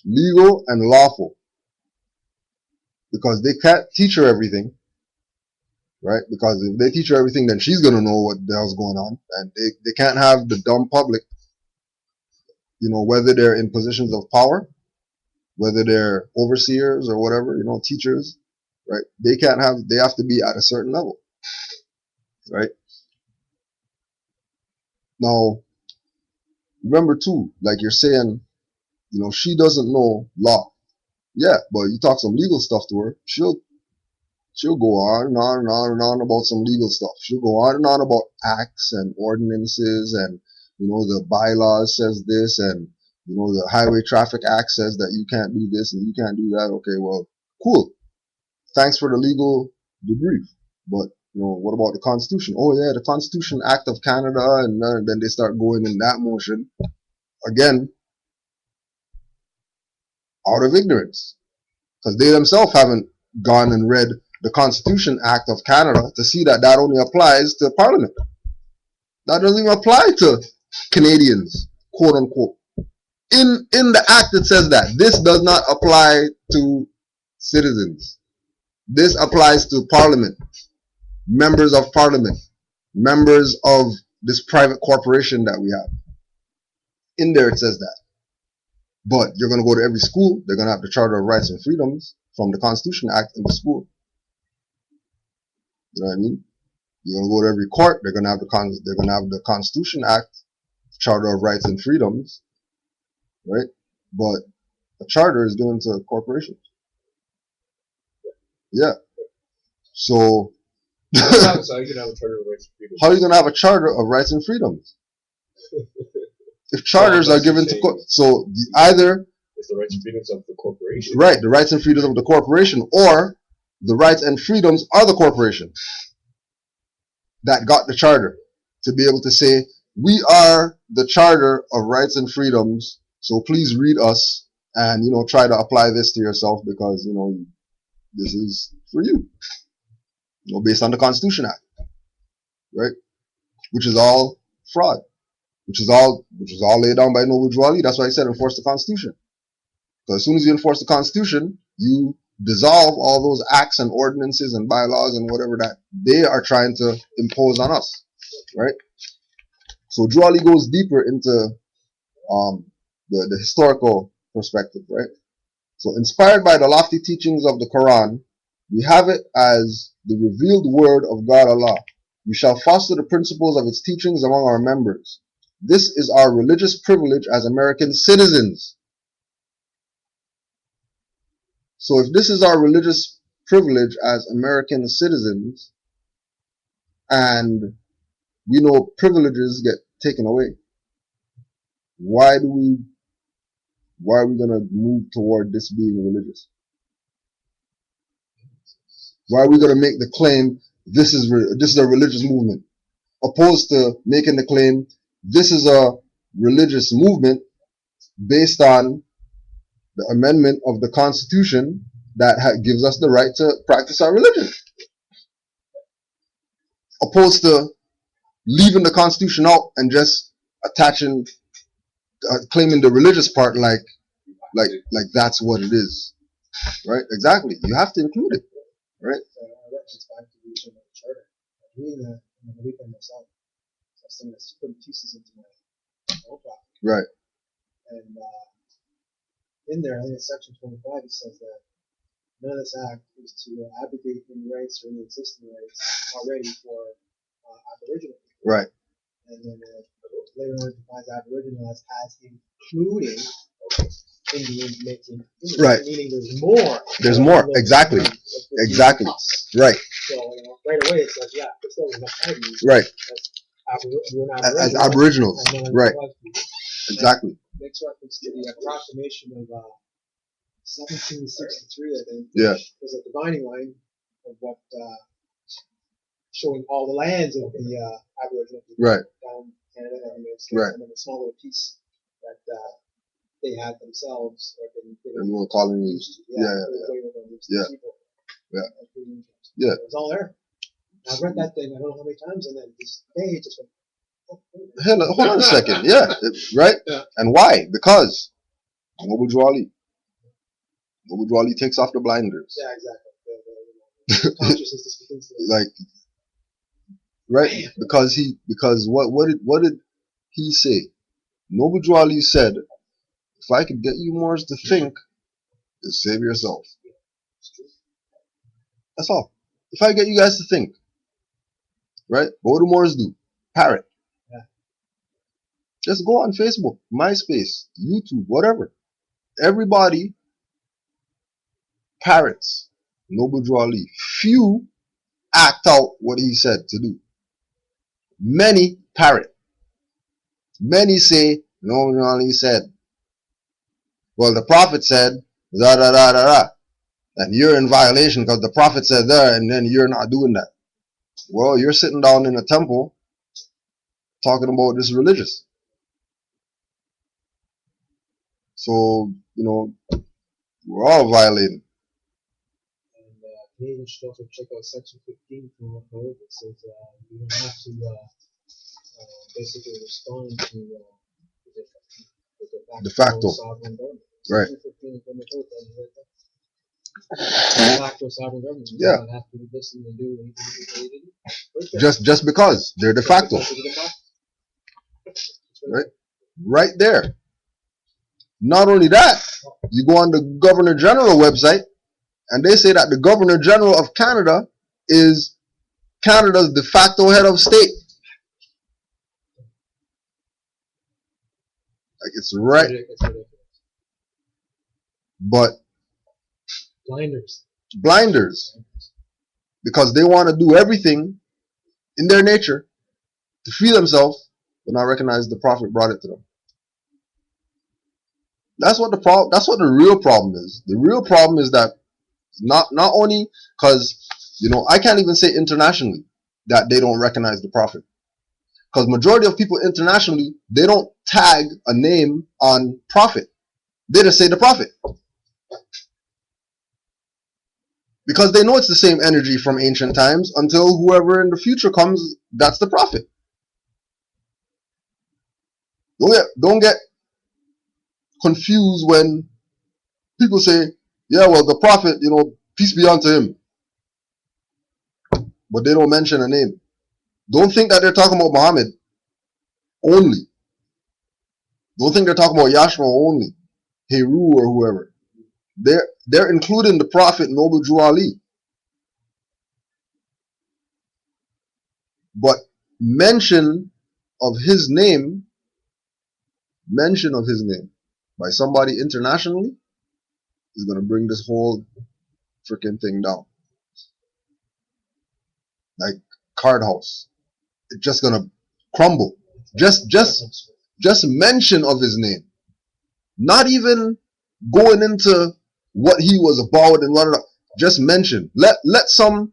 legal and lawful. Because they can't teach her everything, right? Because if they teach her everything, then she's going to know what the hell's going on. And they can't have the dumb public, whether they're in positions of power, whether they're overseers or whatever, teachers, right? They can't have, they have to be at a certain level, right? Now, remember too, like you're saying, you know, she doesn't know law. Yeah, but you talk some legal stuff to her, she'll go on and on and on and on about some legal stuff. She'll go on and on about acts and ordinances and, you know, the bylaws says this and, you know, the Highway Traffic Act says that you can't do this and you can't do that. Okay, well, cool. Thanks for the legal debrief. But, you know, what about the Constitution? Oh, yeah, the Constitution Act of Canada. And then they start going in that motion. Again, out of ignorance. Because they themselves haven't gone and read the Constitution Act of Canada to see that that only applies to Parliament. That doesn't even apply to Canadians, quote unquote. In the act it says that this does not apply to citizens. This applies to Parliament, members of Parliament, members of this private corporation that we have. In there it says that. But you're going to go to every school, they're going to have the Charter of Rights and Freedoms from the Constitution Act in the school. You know what I mean? You're gonna go to every court. They're gonna have the Constitution Act, Charter of Rights and Freedoms, right? But a charter is given to corporations. Yeah. So So you can have a charter of rights and freedoms. how are you gonna have a charter of rights and freedoms if charters are given to so either it's the rights and freedoms of the corporation, right? The rights and freedoms of the corporation, or the rights and freedoms of the corporation that got the charter to be able to say, we are the Charter of Rights and Freedoms, so please read us and, you know, try to apply this to yourself because, you know, this is for you, you know, based on the Constitution Act, right? Which is all fraud, which is all laid down by Noble Drew Ali. That's why he said enforce the Constitution. Because as soon as you enforce the Constitution, you dissolve all those acts and ordinances and bylaws and whatever that they are trying to impose on us, right? So Drew Ali goes deeper into the historical perspective, right? So inspired by the lofty teachings of the Quran, we have it as the revealed word of God Allah. We shall foster the principles of its teachings among our members. This is our religious privilege as American citizens. So if this is our religious privilege as American citizens, and we know privileges get taken away, why are we going to move toward this being religious? Why are we going to make the claim this is a religious movement, opposed to making the claim this is a religious movement based on the amendment of the Constitution that gives us the right to practice our religion, opposed to leaving the Constitution out and just attaching, claiming the religious part like that's what it is, right? Exactly. You have to include it, right? So I reference back to the original charter. I'm reading that on the weekend myself. So I'm just putting pieces into my own project. Right. And in there, I think in section 25, it says that none of this act is to abrogate any rights or any existing rights already for Aboriginal people. Right. And then later on, it defines Aboriginal as including Indians making Indians, right. Meaning there's more. There's more. Exactly. Exactly. Right. So right away it says, yeah, there's still enough Chinese. Right. As Aboriginals. Right. Exactly. Makes reference to the proclamation of 1763, I think. Yeah. Was a dividing line of what showing all the lands of the Aboriginal people right. down Canada and the United States, right. and then a small little piece that they had themselves, or been little colonies. Yeah. People. Yeah. Yeah. It was all there. I've read that thing I don't know how many times, and then this day it just went. Hold on a second. Yeah. Right. Yeah. And why? Because Noble Drew Ali. Noble Drew Ali takes off the blinders. Yeah, exactly. The consciousness just begins to like. Right, because what did he say? Noble Drew Ali said, "If I could get you Moors to think, just save yourself." That's all. If I get you guys to think, right? What do Moors do? Parrot. Yeah. Just go on Facebook, MySpace, YouTube, whatever. Everybody parrots Noble Drew Ali. Few act out what he said to do. Many parrot. Many say, Noble Drew Ali said. Well, the Prophet said, da da da da da. And you're in violation because the Prophet said that, and then you're not doing that. Well, you're sitting down in a temple talking about this religious. So, we're all violating. And Canadians should also check out Section 15 from our code. It says you don't have to basically respond to the De facto. sovereign government. Right. Section 15 from the code tells you right there. De facto sovereign government. You Yeah. don't have to listen and do anything. Right there. Just because they're de facto. Right? Right there. Not only that, you go on the Governor General website and they say that the Governor General of Canada is Canada's de facto head of state. Like it's right. It's ridiculous. But Blinders. because they want to do everything in their nature to free themselves, but not recognize the Prophet brought it to them. That's what the real problem is. The real problem is that not only because I can't even say internationally that they don't recognize the Prophet, because majority of people internationally, they don't tag a name on Prophet. They just say the Prophet. Because they know it's the same energy from ancient times until whoever in the future comes, that's the Prophet. Don't get confused when people say, yeah, well, the Prophet, peace be unto him. But they don't mention a name. Don't think that they're talking about Muhammad only. Don't think they're talking about Yahshua only. Heru or whoever. They're including the Prophet Noble Drew Ali. But mention of his name by somebody internationally is going to bring this whole freaking thing down. Like card house. It's just going to crumble. Just mention of his name. Not even going into what he was about and what. Just mention. Let some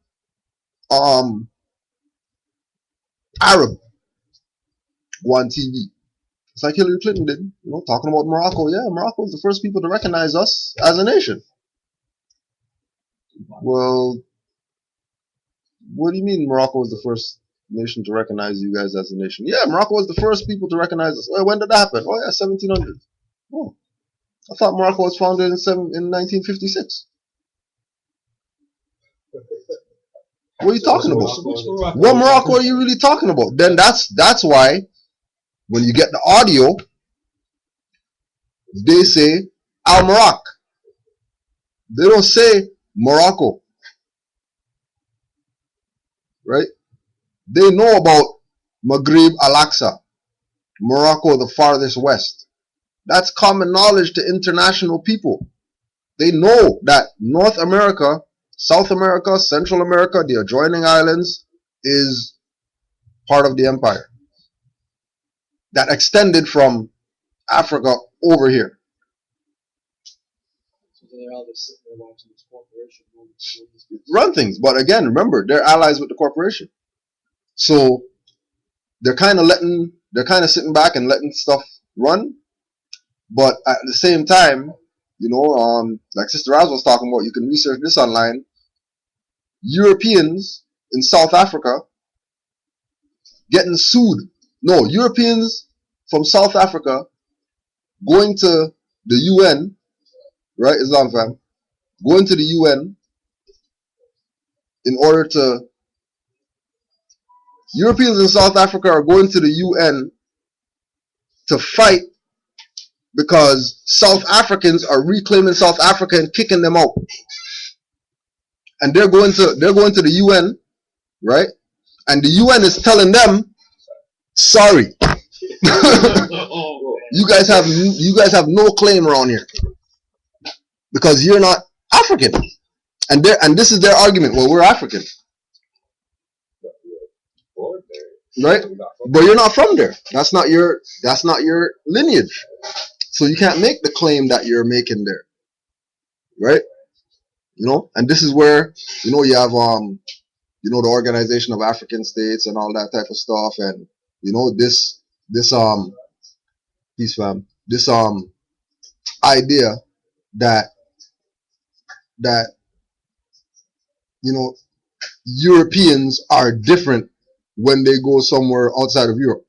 Arab go on TV. It's like Hillary Clinton did, talking about Morocco. Yeah, Morocco was the first people to recognize us as a nation. Well, what do you mean Morocco was the first nation to recognize you guys as a nation? Yeah, Morocco was the first people to recognize us. When did that happen? Oh yeah, 1700s. Oh, I thought Morocco was founded in 1956. What are you talking about? What Morocco are you really talking about? Then that's why when you get the audio, they say Al Morocco. They don't say Morocco. Right? They know about Maghreb Al-Aqsa, Morocco, the farthest west. That's common knowledge to international people. They know that North America, South America, Central America, the adjoining islands is part of the empire that extended from Africa over here. So they're all just sitting there watching this corporation run things. But again, remember, they're allies with the corporation. So they're kind of sitting back and letting stuff run. But at the same time, like Sister Raz was talking about, you can research this online. Europeans in South Africa getting sued. No, Europeans from South Africa going to the UN, right, Islam fam, going to the UN in order to, Europeans in South Africa are going to the UN to fight because South Africans are reclaiming South Africa and kicking them out. and they're going to the UN, right? And the UN is telling them, sorry, you guys have no claim around here because you're not African. And this is their argument. Well, we're African, right? But you're not from there. That's not your lineage. So you can't make the claim that you're making there, right? You know, and this is where, you know, you have the Organization of African States and all that type of stuff, and you know this peace fam, this idea that you know Europeans are different when they go somewhere outside of Europe,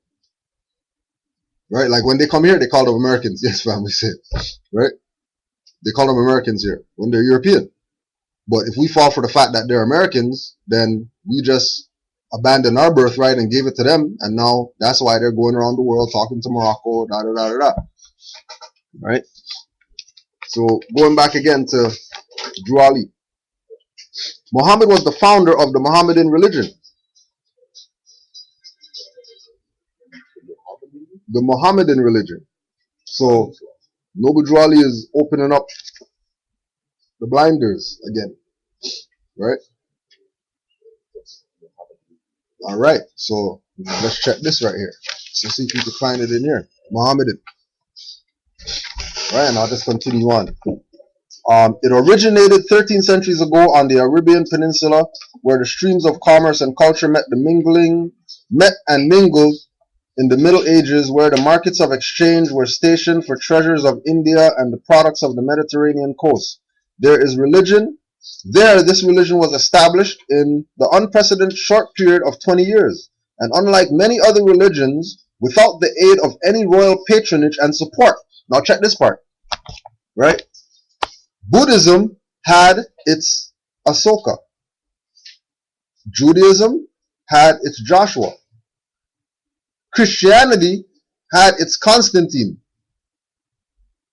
right? Like when they come here, they call them Americans. Yes, fam, we say, right? They call them Americans here when they're European. But if we fall for the fact that they're Americans, then we just abandoned our birthright and gave it to them, and now that's why they're going around the world talking to Morocco, da da da da da. Right? So going back again to Drew Ali. Muhammad was the founder of the Mohammedan religion. The Mohammedan religion. So Noble Drew Ali is opening up the blinders again. Right? Alright, so let's check this right here. So see if you can find it in here. Mohammedan. Right, and I'll just continue on. It originated 13 centuries ago on the Arabian Peninsula, where the streams of commerce and culture met and mingled in the Middle Ages, where the markets of exchange were stationed for treasures of India and the products of the Mediterranean coast. This religion was established in the unprecedented short period of 20 years, and unlike many other religions, without the aid of any royal patronage and support. Now check this part, right? Buddhism had its Ahsoka. Judaism had its Joshua. Christianity had its Constantine.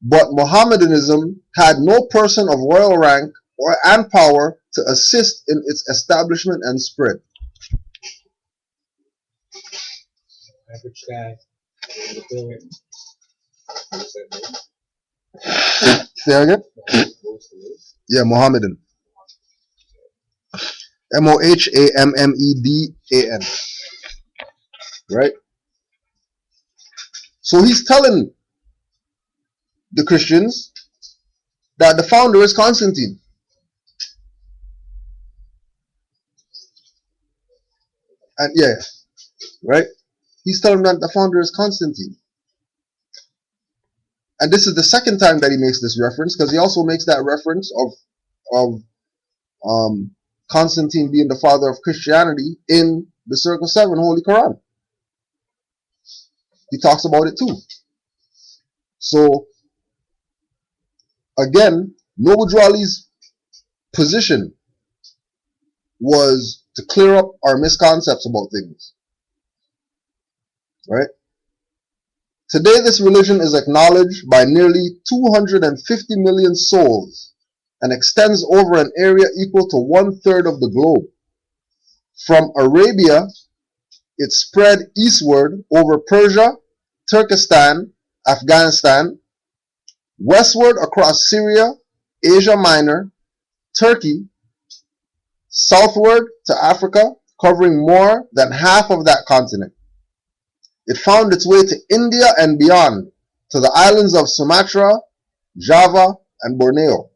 But Mohammedanism had no person of royal rank and power to assist in its establishment and spread. Average guy in the building. Say again? Yeah, Mohammedan. Mohammedan. Right? So he's telling the Christians that the founder is Constantine. And yeah, right? He's telling them that the founder is Constantine. And this is the second time that he makes this reference, because he also makes that reference of Constantine being the father of Christianity in the Circle 7 Holy Quran. He talks about it too. So again, Noble Drew Ali's position was to clear up our misconceptions about things. Right? Today, this religion is acknowledged by nearly 250 million souls and extends over an area equal to 1/3 of the globe. From Arabia, it spread eastward over Persia, Turkestan, Afghanistan, westward across Syria, Asia Minor, Turkey, southward to Africa, covering more than half of that continent. It found its way to India and beyond, to the islands of Sumatra, Java, and Borneo.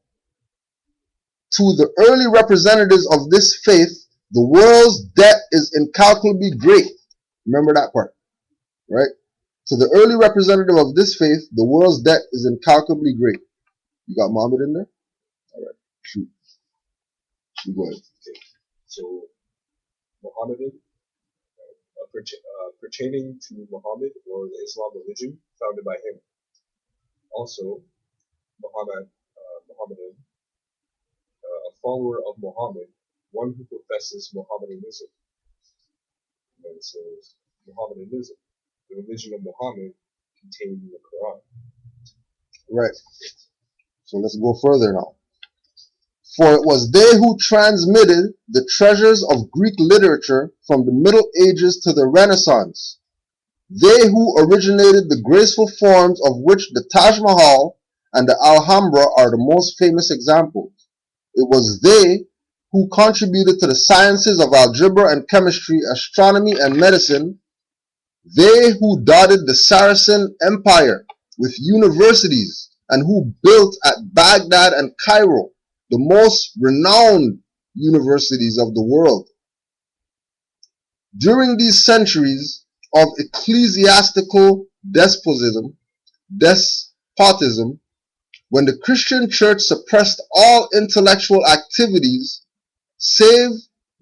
To the early representatives of this faith, the world's debt is incalculably great. Remember that part, right? To the early representative of this faith, the world's debt is incalculably great. You got Muhammad in there? All right, shoot. Go ahead. Okay. So, Mohammedan, pertaining to Muhammad or the Islam religion founded by him. Also, Mohammedan, a follower of Muhammad, one who professes Mohammedanism. And it says Mohammedanism, the religion of Muhammad contained in the Quran. Right. So let's go further now. For it was they who transmitted the treasures of Greek literature from the Middle Ages to the Renaissance. They who originated the graceful forms of which the Taj Mahal and the Alhambra are the most famous examples. It was they who contributed to the sciences of algebra and chemistry, astronomy and medicine. They who dotted the Saracen Empire with universities and who built at Baghdad and Cairo the most renowned universities of the world. During these centuries of ecclesiastical despotism, when the Christian church suppressed all intellectual activities save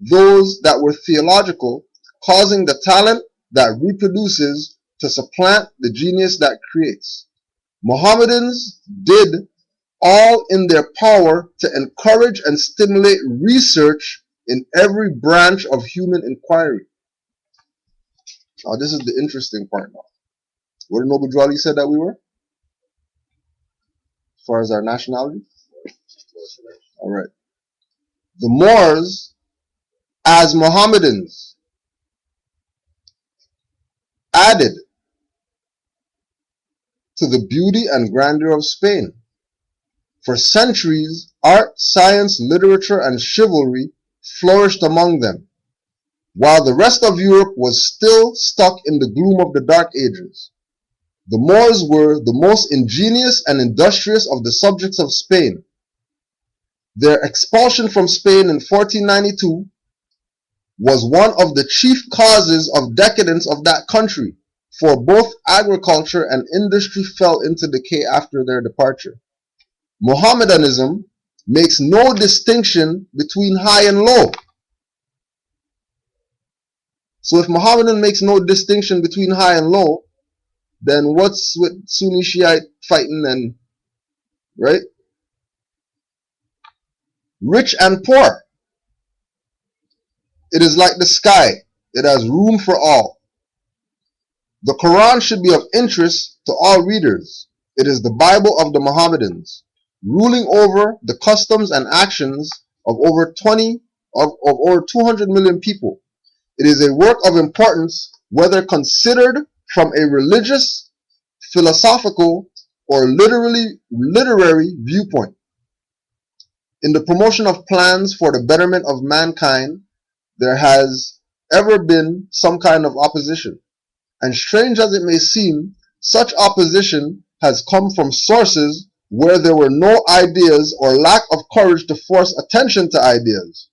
those that were theological, causing the talent that reproduces to supplant the genius that creates. Mohammedans did all in their power to encourage and stimulate research in every branch of human inquiry. Now, this is the interesting part now. What did Noble Drew Ali said that we were? As far as our nationality? All right. The Moors, as Mohammedans, added to the beauty and grandeur of Spain. For centuries, art, science, literature, and chivalry flourished among them, while the rest of Europe was still stuck in the gloom of the Dark Ages. The Moors were the most ingenious and industrious of the subjects of Spain. Their expulsion from Spain in 1492 was one of the chief causes of decadence of that country, for both agriculture and industry fell into decay after their departure. Mohammedanism makes no distinction between high and low. So if Mohammedan makes no distinction between high and low, then what's with Sunni Shiite fighting and, right? Rich and poor. It is like the sky. It has room for all. The Quran should be of interest to all readers. It is the Bible of the Mohammedans, ruling over the customs and actions of over 200 million people. It is a work of importance whether considered from a religious, philosophical, or literary viewpoint. In the promotion of plans for the betterment of mankind, there has ever been some kind of opposition. And strange as it may seem, such opposition has come from sources where there were no ideas or lack of courage to force attention to ideas.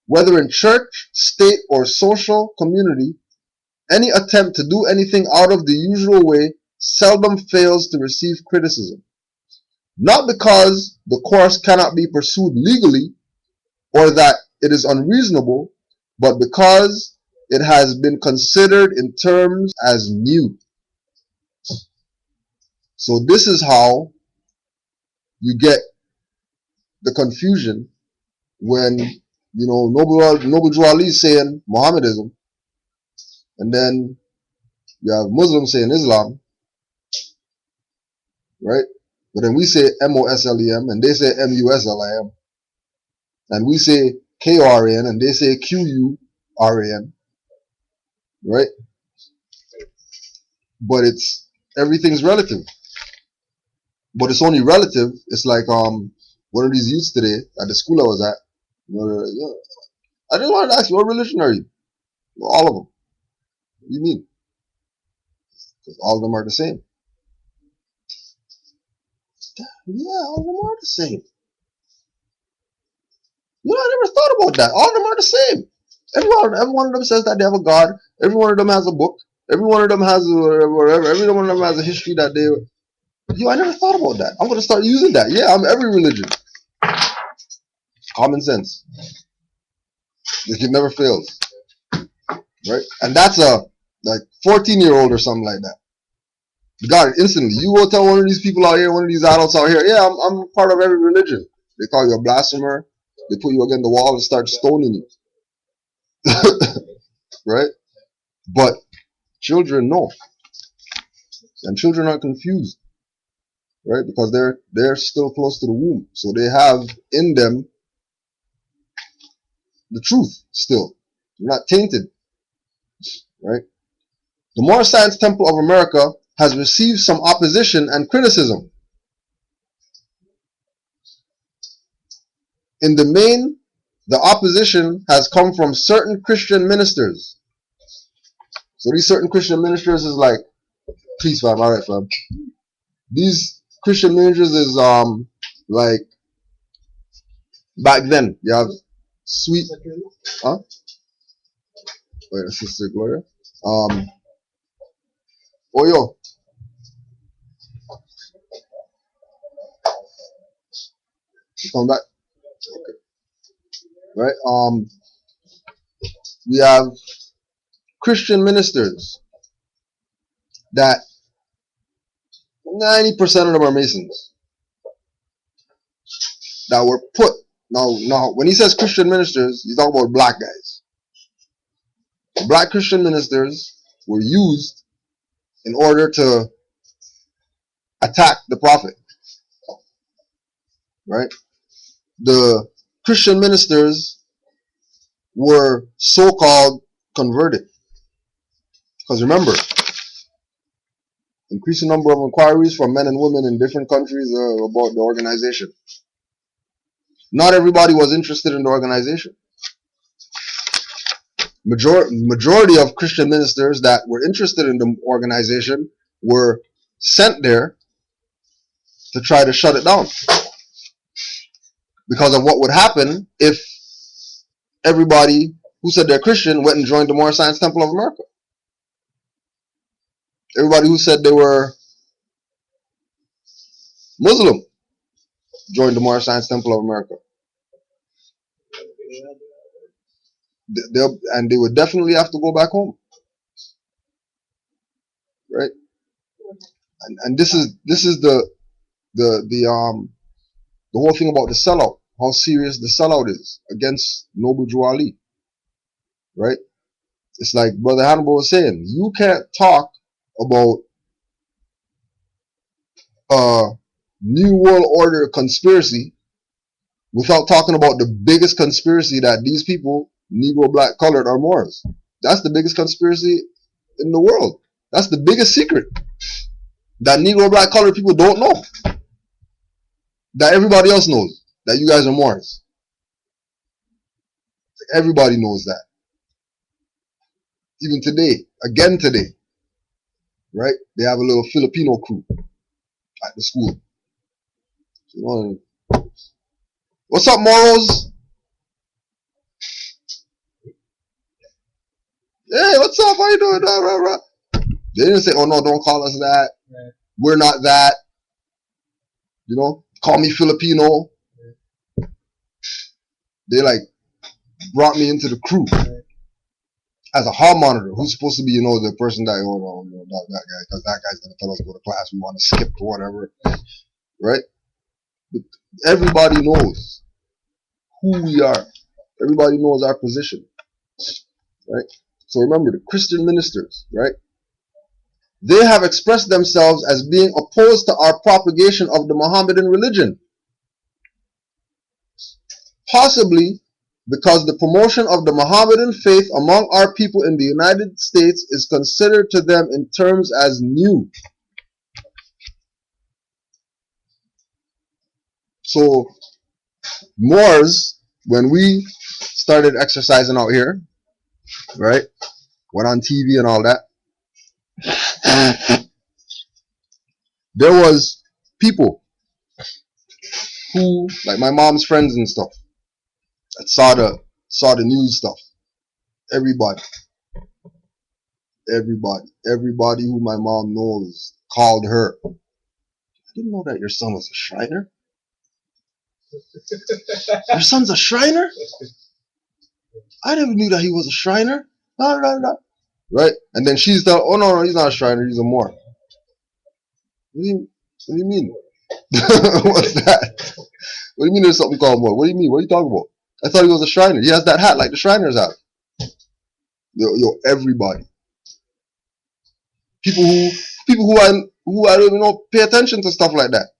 Whether in church, state, or social community, any attempt to do anything out of the usual way seldom fails to receive criticism. Not because the course cannot be pursued legally or that it is unreasonable, but because it has been considered in terms as new. So this is how you get the confusion when, you know, Noble Drew Ali is saying Mohammedism, and then you have Muslims saying Islam, right? But then we say M-O-S-L-E-M, and they say M-U-S-L-I-M. And we say K-R-A-N, and they say Q-U-R-A-N, right? But everything's relative. But it's only relative. It's like one of these youths today at the school I was at. I just wanted to ask you, what religion are you? Well, all of them. What do you mean? Because all of them are the same. Yeah, all of them are the same. You know, I never thought about that. All of them are the same. Every one of them says that they have a God. Every one of them has a book. Every one of them has whatever. Every one of them has a history that they. I never thought about that. I'm gonna start using that. Yeah, I'm every religion. Common sense. It never fails, right? And that's a 14-year-old or something like that. You got it instantly. You go tell one of these people out here, one of these adults out here, yeah, I'm part of every religion. They call you a blasphemer. They put you against the wall and start stoning you. Right? But children know. And children are confused. Right? Because they're still close to the womb. So they have in them the truth still. You're not tainted, right? The Moorish Science Temple of America has received some opposition and criticism. In the main, the opposition has come from certain Christian ministers. So these certain Christian ministers is like, please fam, alright fam. These Christian ministers is like back then you have sweet huh? Wait, Sister Gloria. Oh yo. Come back. Okay. Right? We have Christian ministers that 90% of them are Masons that were put now when he says Christian ministers, he's talking about black guys. Black Christian ministers were used in order to attack the prophet. Right? The Christian ministers were so-called converted. Because remember, increasing number of inquiries from men and women in different countries about the organization. Not everybody was interested in the organization. Majority of Christian ministers that were interested in the organization were sent there to try to shut it down. Because of what would happen if everybody who said they're Christian went and joined the Moorish Science Temple of America. Everybody who said they were Muslim joined the Moorish Science Temple of America. They would definitely have to go back home. Right? And this is the whole thing about the sellout, how serious the sellout is against Noble Drew Ali. Right? It's like Brother Hannibal was saying, you can't talk about New World Order conspiracy without talking about the biggest conspiracy that these people, Negro, Black, Colored, are Moors. That's the biggest conspiracy in the world. That's the biggest secret that Negro, Black, Colored people don't know. That everybody else knows. That you guys are Moors. Everybody knows that. Even today. Again today. Right? They have a little Filipino crew at the school. You know, what's up, Moros? Hey, what's up? How you doing? Rah, rah, rah. They didn't say, oh no, don't call us that. Right. We're not that. You know, call me Filipino. Right. They like brought me into the crew. Right. As a hall monitor, who's supposed to be, you know, the person that, oh no, not that guy, because that guy's gonna tell us to go to class, we want to skip or whatever. Right? But everybody knows who we are. Everybody knows our position. Right? So remember, the Christian ministers, right? They have expressed themselves as being opposed to our propagation of the Mohammedan religion. Possibly because the promotion of the Mohammedan faith among our people in the United States is considered to them in terms as new. So, Moors, when we started exercising out here, right, went on TV and all that, there was people who, like my mom's friends and stuff, that saw the news stuff. Everybody who my mom knows called her. I didn't know that your son was a Shriner. Your son's a Shriner? I never knew that he was a Shriner. Right? And then she's the, oh no, he's not a Shriner, he's a Moor. What do you mean? What's that? What do you mean there's something called Moor? What do you mean? What are you talking about? I thought he was a Shriner. He has that hat like the Shriners have. Yo, everybody. People who I don't even know pay attention to stuff like that.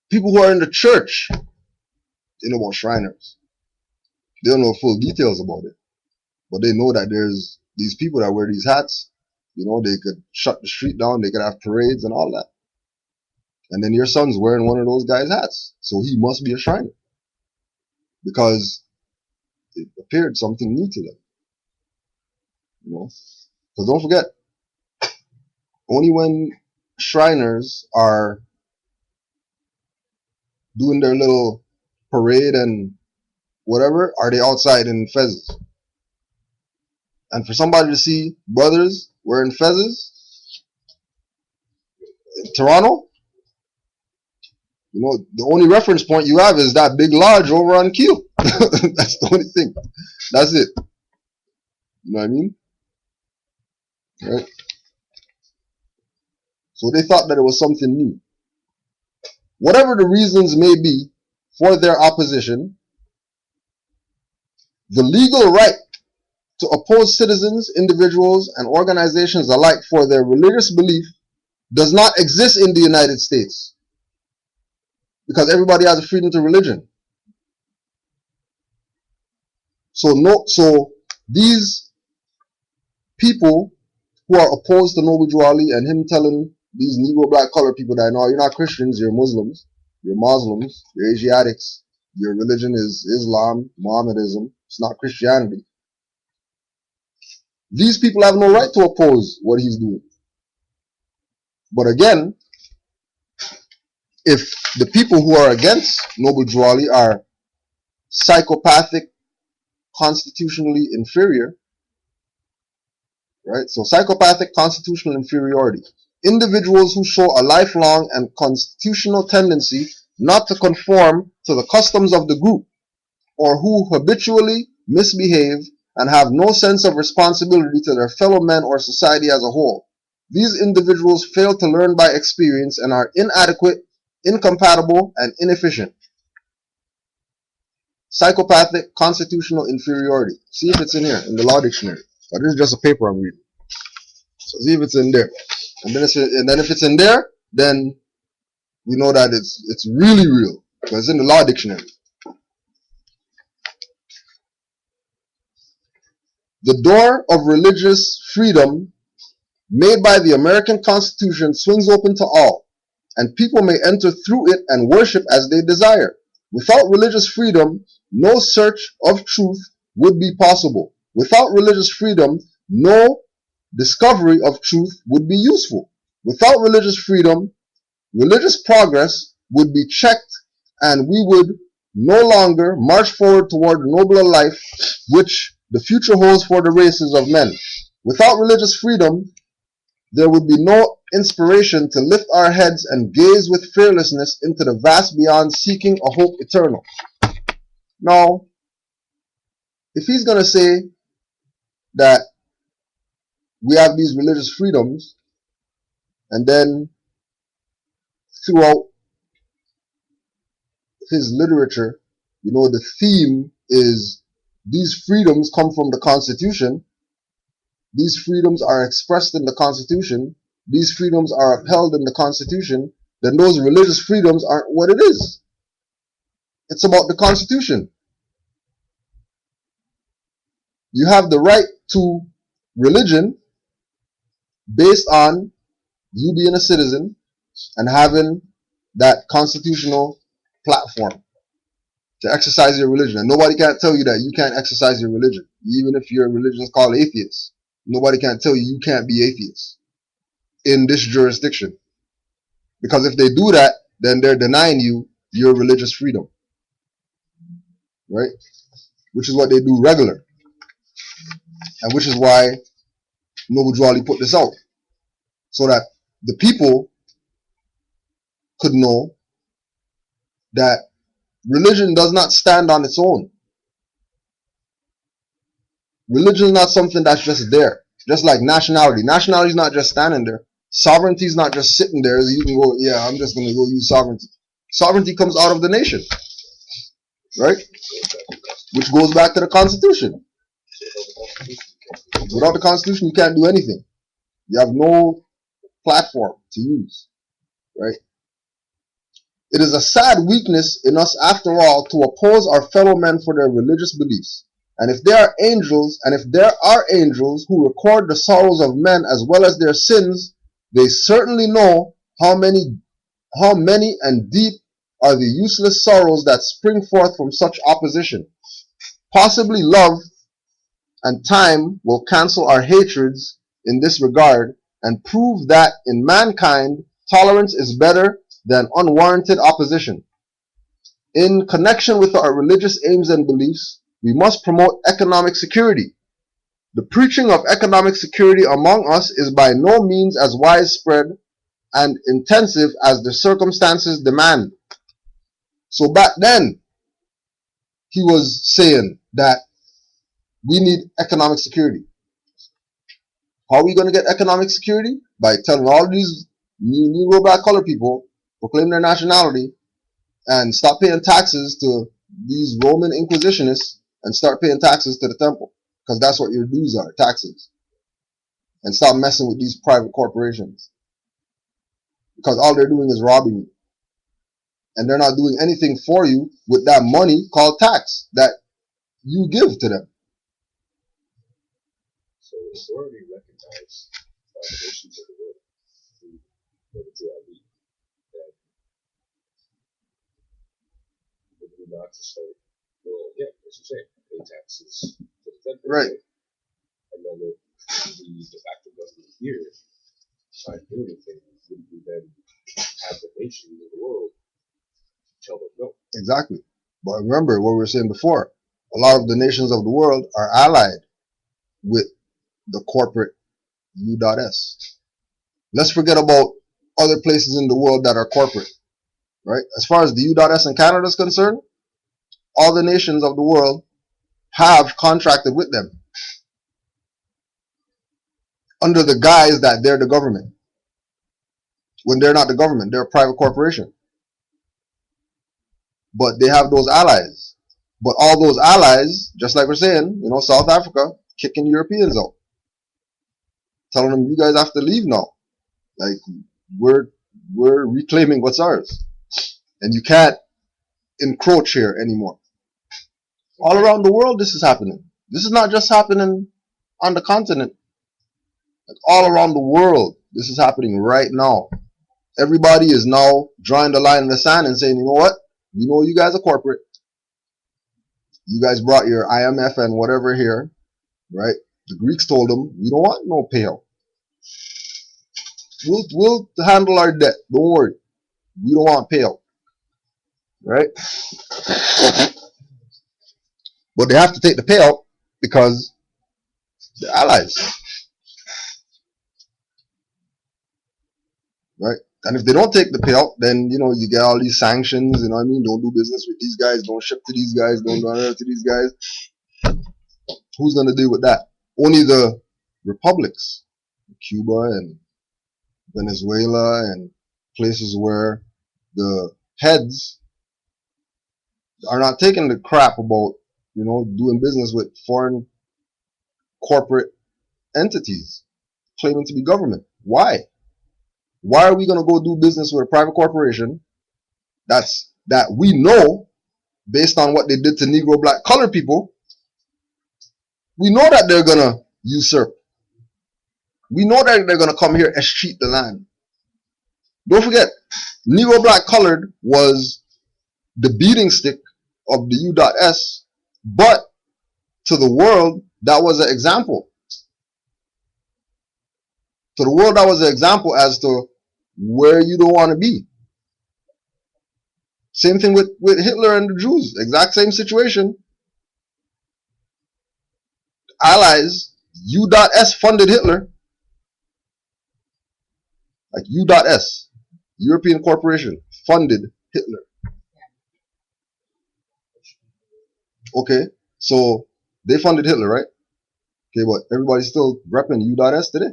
People who are in the church, they know about Shriners. They don't know full details about it, but they know that there's these people that wear these hats. You know, they could shut the street down, they could have parades and all that. And then your son's wearing one of those guys' hats, so he must be a Shriner because it appeared something new to them. You know, because don't forget, only when Shriners are doing their little parade and whatever are they outside in fezzes. And for somebody to see brothers wearing fezzes in Toronto, you know, the only reference point you have is that big lodge over on Keele. That's the only thing. That's it. You know what I mean? Right? So they thought that it was something new. Whatever the reasons may be for their opposition, the legal right to oppose citizens, individuals, and organizations alike for their religious belief does not exist in the United States because everybody has a freedom to religion. So these people who are opposed to Noble Drew Ali and him telling these Negro black colored people that no, you're not Christians, you're Muslims, you're Asiatics, your religion is Islam, Mohammedanism, it's not Christianity. These people have no right to oppose what he's doing. But again, if the people who are against Noble Drew Ali are psychopathic, constitutionally inferior, right? So psychopathic constitutional inferiority. Individuals who show a lifelong and constitutional tendency not to conform to the customs of the group, or who habitually misbehave and have no sense of responsibility to their fellow men or society as a whole. These individuals fail to learn by experience and are inadequate, incompatible, and inefficient. Psychopathic constitutional inferiority. See if it's in here in the law dictionary. But this is just a paper I'm reading. So see if it's in there. And then if it's in there, then we know that it's really real because it's in the law dictionary. The door of religious freedom made by the American Constitution swings open to all, and people may enter through it and worship as they desire. Without religious freedom, no search of truth would be possible. Without religious freedom, no discovery of truth would be useful. Without religious freedom, religious progress would be checked and we would no longer march forward toward nobler life which the future holds for the races of men. Without religious freedom, there would be no inspiration to lift our heads and gaze with fearlessness into the vast beyond, seeking a hope eternal. Now, if he's going to say that we have these religious freedoms, and then throughout his literature, you know, the theme is these freedoms come from the Constitution, these freedoms are expressed in the Constitution, these freedoms are upheld in the Constitution, then those religious freedoms aren't what it is. It's about the Constitution. You have the right to religion based on you being a citizen and having that constitutional platform to exercise your religion. And nobody can tell you that you can't exercise your religion. Even if your religion is called atheist, nobody can tell you you can't be atheist in this jurisdiction. Because if they do that, then they're denying you your religious freedom. Right? Which is what they do regular. And which is why Noble Drew Ali put this out. So that the people could know that religion does not stand on its own. Religion is not something that's just there. Just like nationality. Nationality is not just standing there. Sovereignty is not just sitting there. So you can go, yeah, I'm just going to go use sovereignty. Sovereignty comes out of the nation. Right? Which goes back to the Constitution. Without the Constitution, you can't do anything. You have no platform to use. Right? It is a sad weakness in us, after all, to oppose our fellow men for their religious beliefs. And if there are angels who record the sorrows of men as well as their sins, they certainly know how many and deep are the useless sorrows that spring forth from such opposition. Possibly love and time will cancel our hatreds in this regard and prove that in mankind tolerance is better than unwarranted opposition. In connection with our religious aims and beliefs, we must promote economic security. The preaching of economic security among us is by no means as widespread and intensive as the circumstances demand. So back then, he was saying that we need economic security. How are we going to get economic security? By telling all these Negro black color people proclaim their nationality and stop paying taxes to these Roman Inquisitionists and start paying taxes to the temple, because that's what your dues are, taxes. And stop messing with these private corporations, because all they're doing is robbing you, and they're not doing anything for you with that money called tax that you give to them. So it's already recognized by the nations of the world through the JIB that we're not to start, well, yeah, as you say, pay taxes to the federal Right. And then if the de facto government here try to do anything, we then have the nations of the world tell them no. Exactly. But remember what we were saying before, a lot of the nations of the world are allied with the corporate U.S. Let's forget about other places in the world that are corporate, right? As far as the U.S. in Canada is concerned, all the nations of the world have contracted with them under the guise that they're the government. When they're not the government, they're a private corporation. But they have those allies. But all those allies, just like we're saying, South Africa, kicking Europeans out. Telling them, you guys have to leave now. Like, we're reclaiming what's ours. And you can't encroach here anymore. All around the world, this is happening. This is not just happening on the continent. Like, all around the world, this is happening right now. Everybody is now drawing the line in the sand and saying, you know what? We know you guys are corporate. You guys brought your IMF and whatever here, right? The Greeks told them, we don't want no payout. We'll handle our debt. Don't worry. We don't want payout. Right? But they have to take the payout because they're allies. Right? And if they don't take the payout, then, you get all these sanctions, you know what I mean? Don't do business with these guys, don't ship to these guys, don't go to these guys. Who's going to deal with that? Only the republics, Cuba and Venezuela and places where the heads are not taking the crap about, doing business with foreign corporate entities claiming to be government. Why? Why are we going to go do business with a private corporation that we know, based on what they did to Negro, black, colored people, we know that they're going to usurp. We know that they're going to come here and cheat the land. Don't forget, Negro, black, colored was the beating stick of the U.S., but to the world, that was an example. To the world, that was an example as to where you don't want to be. Same thing with Hitler and the Jews. Exact same situation. Allies, U.S. funded Hitler. Like U.S., European Corporation, funded Hitler. Okay, so they funded Hitler, right? Okay, but everybody's still repping U.S. today.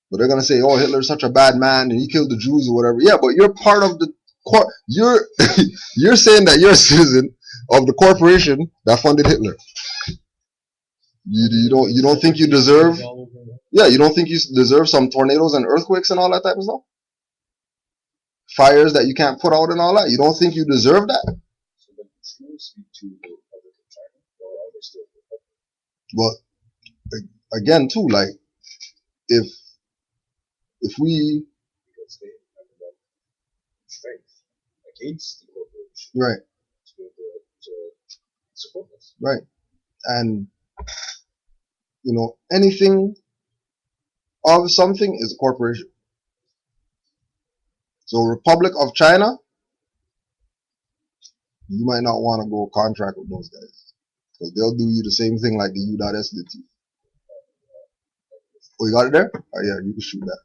But they're going to say, oh, Hitler's such a bad man and he killed the Jews or whatever. Yeah, but you're part of the you're you're saying that you're a citizen of the corporation that funded Hitler. You don't think you deserve? Yeah, you don't think you deserve some tornadoes and earthquakes and all that type of stuff? fires that you can't put out and all that. You don't think you deserve that? So then should we speak to the public in China, or are they still Well, again, too, like if we because they have enough strength against the corporation right, to support us? right, and anything of something is a corporation. So Republic of China, you might not want to go contract with those guys because they'll do you the same thing like the U.S. did to you. Oh, you got it there? Oh yeah, you can shoot that.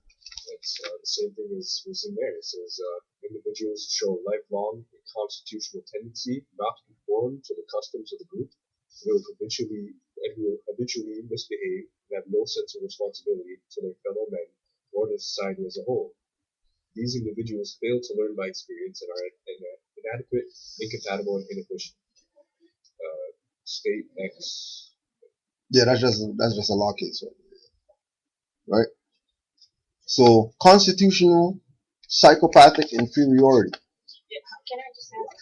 It's the same thing as was in there. It says individuals show lifelong constitutional tendency not to conform to the customs of the group, and who habitually misbehave and have no sense of responsibility to their fellow men or to society as a whole. These individuals fail to learn by experience and are inadequate, incompatible, and inefficient. State X. Yeah, that's just a law case, right? So constitutional psychopathic inferiority. Can I just ask?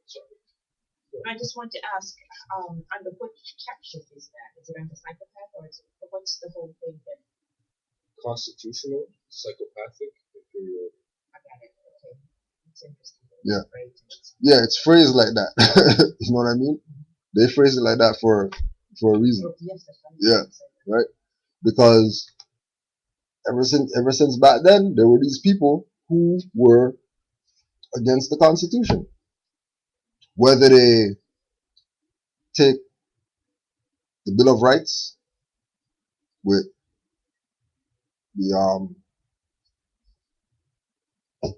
Sorry. I just want to ask, under what caption is that? Is it under psychopath or what's the whole thing then? Constitutional psychopathic inferiority. I got it. Okay, it's interesting. Yeah. Right. Yeah, it's phrased like that. You know what I mean? They phrase it like that for a reason. Yes, that's right. Yeah. Right? Because ever since back then, there were these people who were against the Constitution. Whether they take the Bill of Rights with the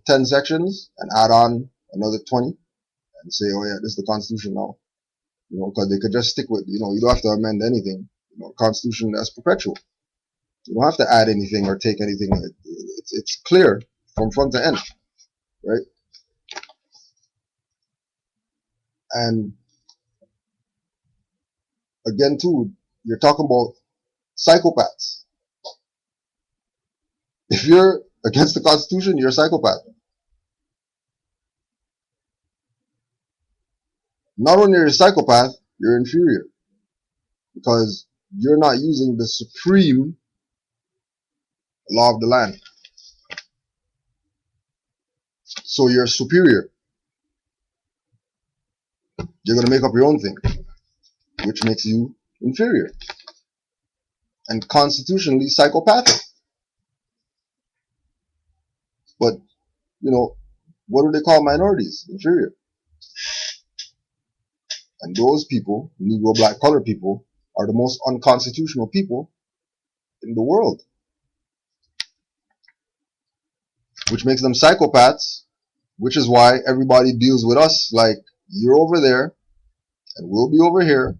10 sections and add on another 20 and say, oh yeah, this is the Constitution now. Because they could just stick with, you don't have to amend anything. Constitution, that's perpetual. You don't have to add anything or take anything. It's clear from front to end, right? And again, too, you're talking about psychopaths. If you're against the Constitution, you're a psychopath. Not only are you a psychopath, you're inferior because you're not using the supreme law of the land. So you're superior. You're going to make up your own thing, which makes you inferior and constitutionally psychopathic. But, what do they call minorities? Inferior. And those people, Negro, black, colored people, are the most unconstitutional people in the world. Which makes them psychopaths, which is why everybody deals with us like, you're over there, and we'll be over here.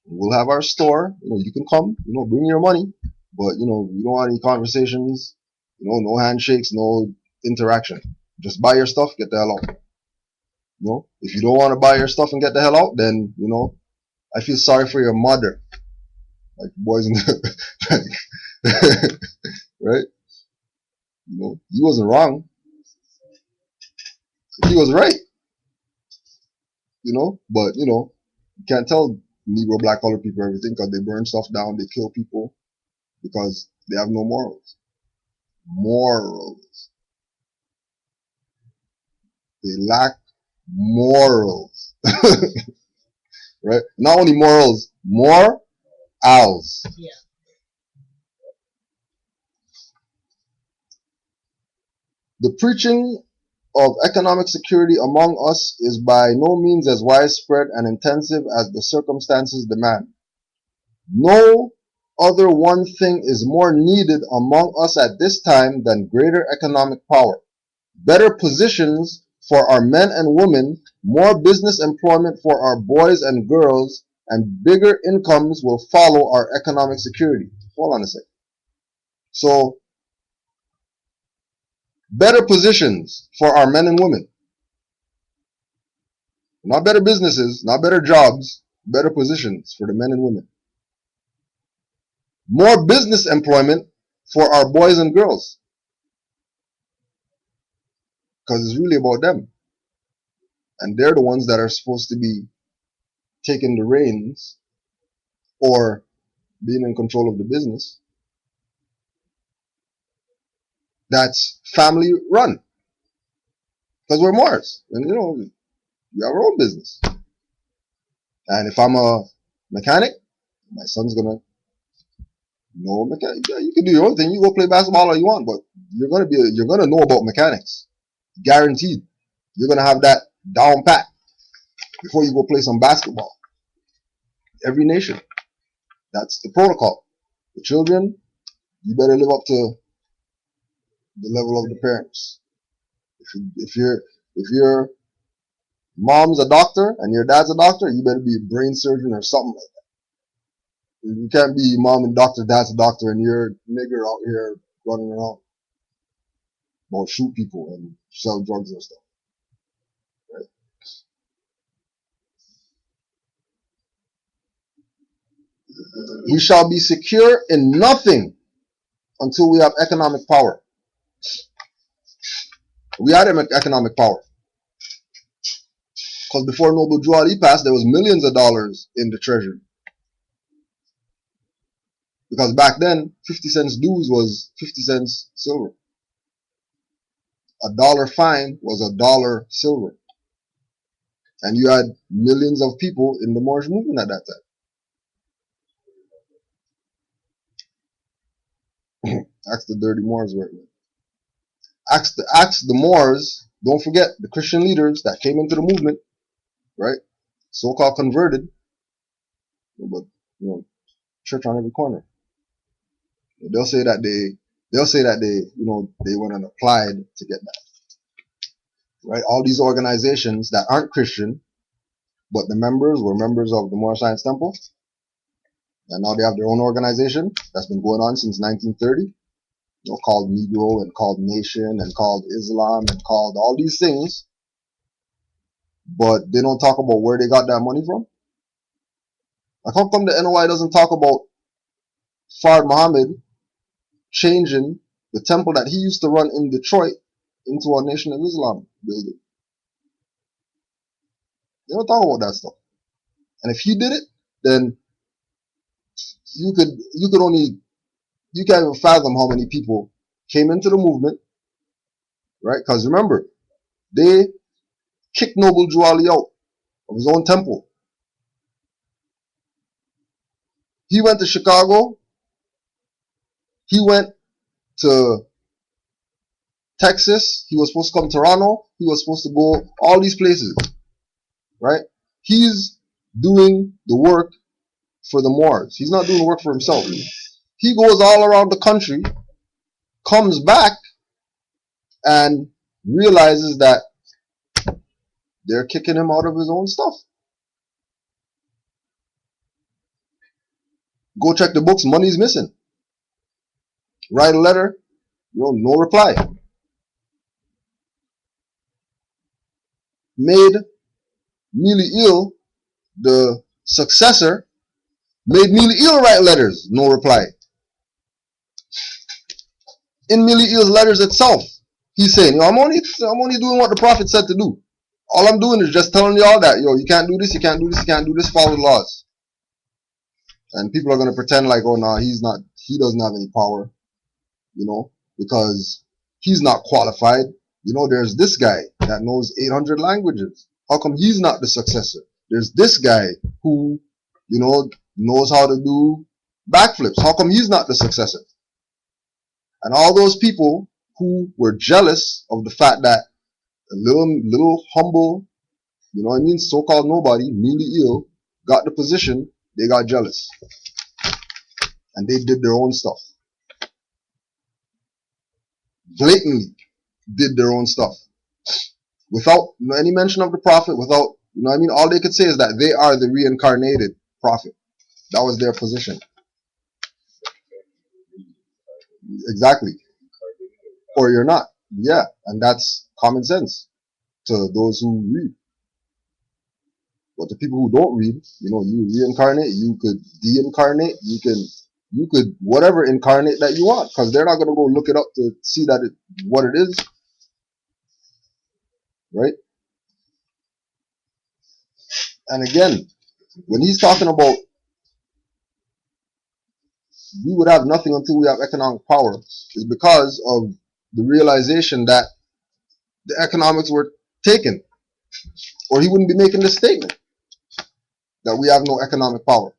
We'll have our store. You can come, bring your money, but, we don't want any conversations, no handshakes, no interaction. Just buy your stuff, get the hell out. If you don't want to buy your stuff and get the hell out, then, I feel sorry for your mother. Like boys in the, right? He wasn't wrong. He was right. But, you can't tell Negro, black, colored people everything because they burn stuff down, they kill people because they have no morals. Morals. They lack morals. Right? Not only morals, morals. Yeah. The preaching of economic security among us is by no means as widespread and intensive as the circumstances demand. No other one thing is more needed among us at this time than greater economic power, better positions for our men and women, more business employment for our boys and girls, and bigger incomes will follow our economic security. Hold on a second. So, better positions for our men and women. Not better businesses, not better jobs, better positions for the men and women. More business employment for our boys and girls. because it's really about them. And they're the ones that are supposed to be taking the reins or being in control of the business that's family run. Because we're Moors. And, we have our own business. And if I'm a mechanic, my son's going to know mechanic. Yeah, you can do your own thing. You go play basketball all you want, but you're going to know about mechanics. Guaranteed. You're going to have that down pat before you go play some basketball. Every nation. That's the protocol. The children, you better live up to the level of the parents. If your mom's a doctor and your dad's a doctor, you better be a brain surgeon or something like that. You can't be mom and doctor, dad's a doctor, and you're a nigger out here running around. Or shoot people and sell drugs and stuff. Right? We shall be secure in nothing until we have economic power. We had economic power. Because before Noble Drew Ali passed, there was millions of dollars in the treasury. Because back then, 50 cents dues was 50 cents silver. $1 fine was $1 silver. And you had millions of people in the Moorish movement at that time. Ask the dirty Moors where it went. Ask the Moors, don't forget the Christian leaders that came into the movement, right? So-called converted, but church on every corner. They'll say that they they went and applied to get that. Right? All these organizations that aren't Christian, but the members were members of the Moorish Science Temple, and now they have their own organization that's been going on since 1930. Called Negro and called Nation and called Islam and called all these things, but they don't talk about where they got that money from. Like, how come the NOI doesn't talk about Fard Muhammad changing the temple that he used to run in Detroit into a Nation of Islam building? They don't talk about that stuff. And if he did it, then you can't even fathom how many people came into the movement, right? Because remember, they kicked Noble Drew Ali out of his own temple. He went to Chicago. He went to Texas. He was supposed to come to Toronto. He was supposed to go all these places, right? He's doing the work for the Moors. He's not doing the work for himself. He goes all around the country, comes back, and realizes that they're kicking him out of his own stuff. Go check the books, money's missing. Write a letter, no reply. Made Mealy Eel, the successor, made Mealy Eel write letters, no reply. In Mealy Eel's letters itself, he's saying, I'm only doing what the prophet said to do. All I'm doing is just telling you all that, you can't do this, you can't do this, you can't do this, follow the laws. And people are going to pretend like, oh no, he doesn't have any power, because he's not qualified. There's this guy that knows 800 languages. How come he's not the successor? There's this guy who, knows how to do backflips. How come he's not the successor? And all those people who were jealous of the fact that a little humble, so-called nobody, Mealy Eel, got the position, they got jealous. And they did their own stuff. Blatantly did their own stuff. Without any mention of the prophet, without, all they could say is that they are the reincarnated prophet. That was their position. Exactly. Or you're not. Yeah, and that's common sense to those who read. But the people who don't read, you reincarnate, you could de-incarnate, you could whatever incarnate that you want, because they're not going to go look it up to see what it is. right? And again, when he's talking about we would have nothing until we have economic power, is because of the realization that the economics were taken, or he wouldn't be making this statement that we have no economic power,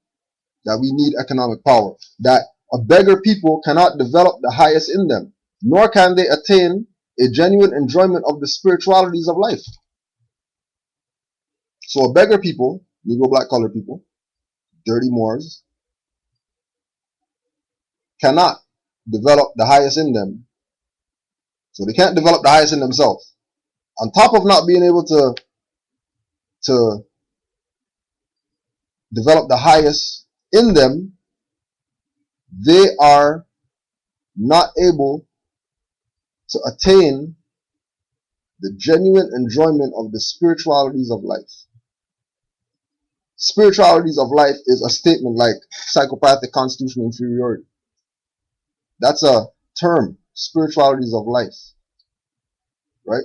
that we need economic power, that a beggar people cannot develop the highest in them, nor can they attain a genuine enjoyment of the spiritualities of life. So a beggar people, Negro, black, colored people, dirty Moors, cannot develop the highest in them. So they can't develop the highest in themselves. On top of not being able to develop the highest in them, they are not able to attain the genuine enjoyment of the spiritualities of life. Spiritualities of life is a statement like psychopathic constitutional inferiority. That's a term, spiritualities of life, right?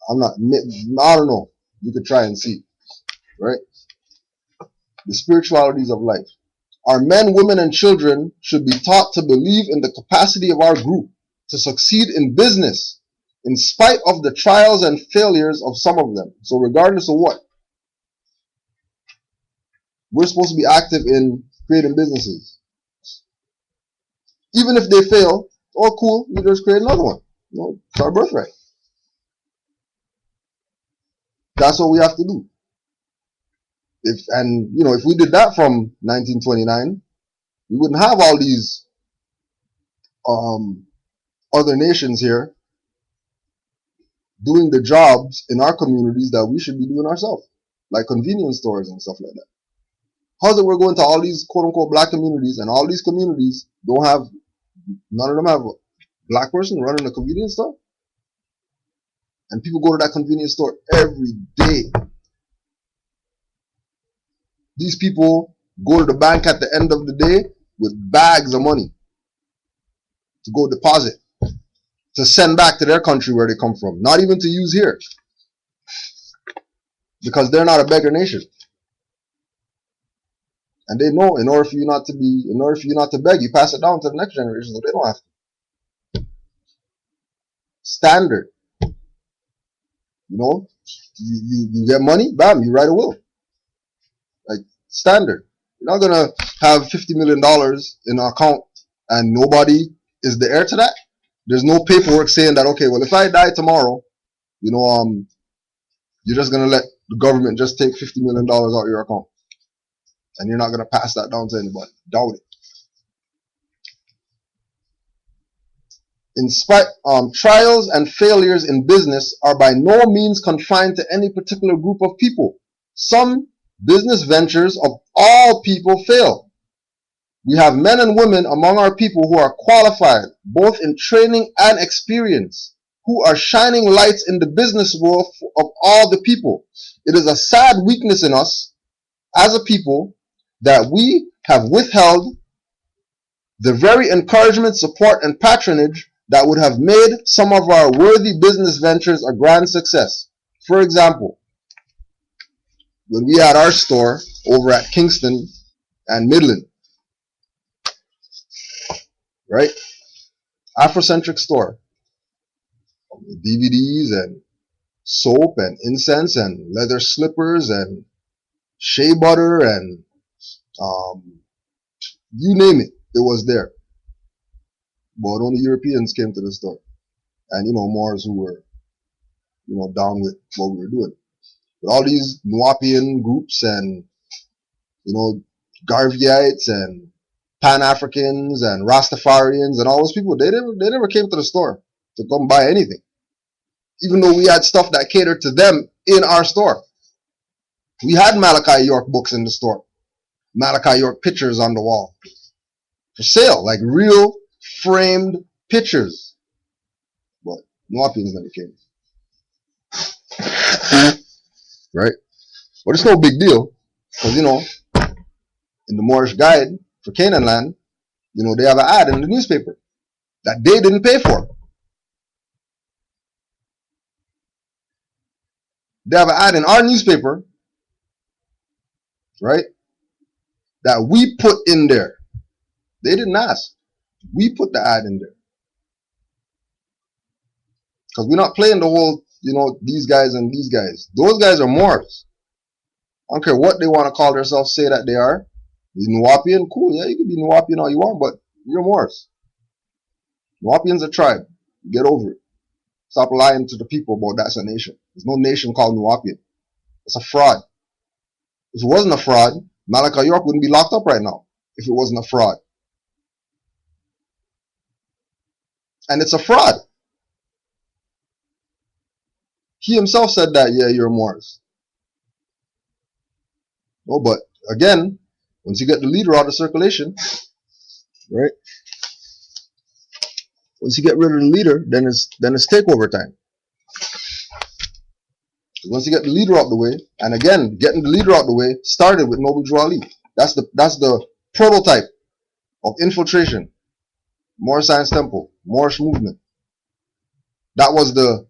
I don't know. You could try and see, right? The spiritualities of life. Our men, women, and children should be taught to believe in the capacity of our group to succeed in business, in spite of the trials and failures of some of them. So regardless of what, we're supposed to be active in creating businesses. Even if they fail, oh cool, we just create another one. You know, it's our birthright. That's what we have to do. If we did that from 1929, we wouldn't have all these other nations here doing the jobs in our communities that we should be doing ourselves, like convenience stores and stuff like that. How's it we're going to all these quote unquote black communities, and all these communities don't have, none of them have a black person running a convenience store? And people go to that convenience store every day. These people go to the bank at the end of the day with bags of money to go deposit, to send back to their country where they come from, not even to use here, because they're not a beggar nation. And they know in order for you not to beg, you pass it down to the next generation so they don't have to. Standard. You know, you get money, bam, you write a will. Like standard. You're not gonna have $50 million in an account and nobody is the heir to that. There's no paperwork saying that, okay, well, if I die tomorrow, you're just gonna let the government just take $50 million out of your account, and you're not gonna pass that down to anybody. Doubt it. In spite, trials and failures in business are by no means confined to any particular group of people. Some business ventures of all people fail. We have men and women among our people who are qualified, both in training and experience, who are shining lights in the business world of all the people. It is a sad weakness in us as a people that we have withheld the very encouragement, support, and patronage that would have made some of our worthy business ventures a grand success. For example, when we had our store over at Kingston and Midland, right? Afrocentric store. DVDs and soap and incense and leather slippers and shea butter and you name it, it was there. But only Europeans came to the store. And, Moors who were, down with what we were doing. But all these Nuapian groups and, Garveyites and Pan-Africans and Rastafarians and all those people, they never came to the store to come buy anything. Even though we had stuff that catered to them in our store. We had Malachi York books in the store. Malachi York pictures on the wall. For sale, like real framed pictures. But Nuapians never came. Right? But it's no big deal. Because, in the Moorish guide for Canaanland, they have an ad in the newspaper that they didn't pay for. They have an ad in our newspaper, right? That we put in there. They didn't ask. We put the ad in there. Because we're not playing the whole, these guys and these guys. Those guys are Moors. I don't care what they want to call themselves, say that they are. You Nuwapian, cool, yeah, you can be Nuwapian all you want, but you're Moors. Nuwapian's a tribe. Get over it. Stop lying to the people about that's a nation. There's no nation called Nuwapian. It's a fraud. If it wasn't a fraud, Malachi York wouldn't be locked up right now if it wasn't a fraud. And it's a fraud. He himself said that, yeah, you're Moors. Oh, but again, once you get the leader out of circulation, right? Once you get rid of the leader, then it's takeover time. Once you get the leader out the way, and again, getting the leader out the way started with Noble Drew Ali. That's the prototype of infiltration. Moorish Science Temple, Moorish movement. That was the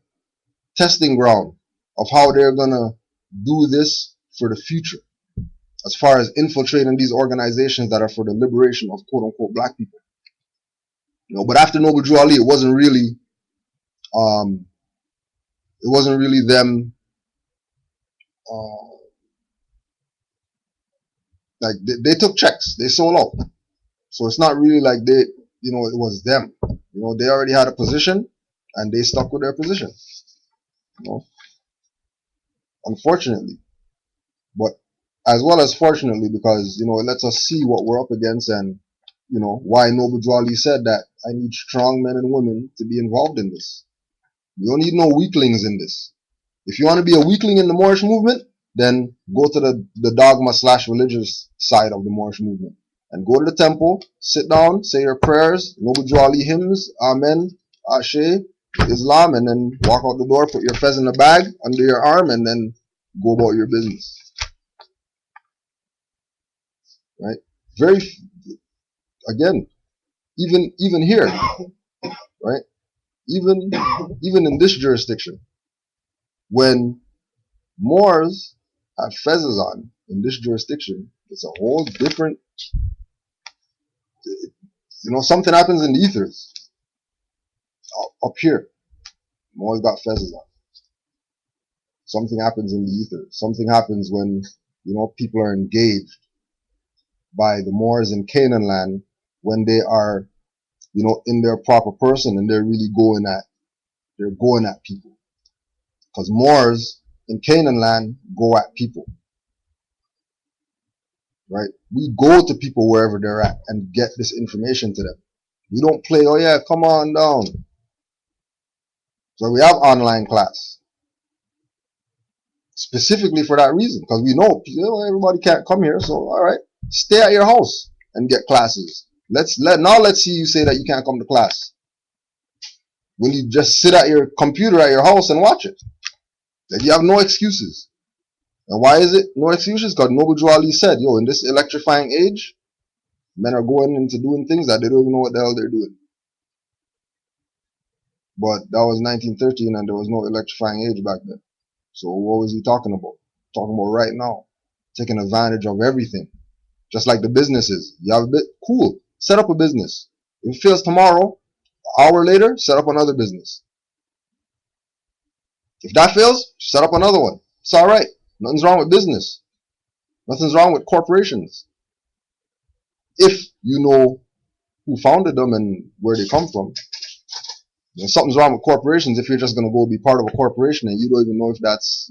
testing ground of how they're gonna do this for the future, as far as infiltrating these organizations that are for the liberation of quote unquote black people. But after Noble Drew Ali, it wasn't really them. Like they took checks, they sold out. So it's not really like it was them. They already had a position and they stuck with their position. Unfortunately. But as well as fortunately, because, it lets us see what we're up against and, why Noble Drew Ali said that I need strong men and women to be involved in this. We don't need no weaklings in this. If you want to be a weakling in the Moorish movement, then go to the dogma / religious side of the Moorish movement. And go to the temple, sit down, say your prayers, Noble Drew Ali hymns, Amen, Ashe, Islam, and then walk out the door, put your fez in a bag under your arm, and then go about your business. Right? Again, even here, right? Even in this jurisdiction, when Moors have fezzes on in this jurisdiction, it's a whole different. Something happens in the ethers up here. Moors got fezzes on. Something happens in the ether. Something happens when people are engaged by the Moors in Canaanland when they are in their proper person and they're really going at people. Because Moors in Canaanland go at people. Right? We go to people wherever they're at and get this information to them. We don't play, oh yeah, come on down. So we have online class. Specifically for that reason. Because we know everybody can't come here, so alright. Stay at your house and get classes. Let's see you say that you can't come to class. When you just sit at your computer at your house and watch it. That you have no excuses. And why is it no excuses? Because Noble Drew Ali said, in this electrifying age, men are going into doing things that they don't even know what the hell they're doing. But that was 1913 and there was no electrifying age back then. So what was he talking about? Talking about right now. Taking advantage of everything. Just like the businesses. You have a bit, cool. Set up a business. If it fails tomorrow, an hour later, set up another business. If that fails, set up another one. It's alright. Nothing's wrong with business. Nothing's wrong with corporations. If you know who founded them and where they come from. Something's wrong with corporations if you're just going to go be part of a corporation and you don't even know if that's,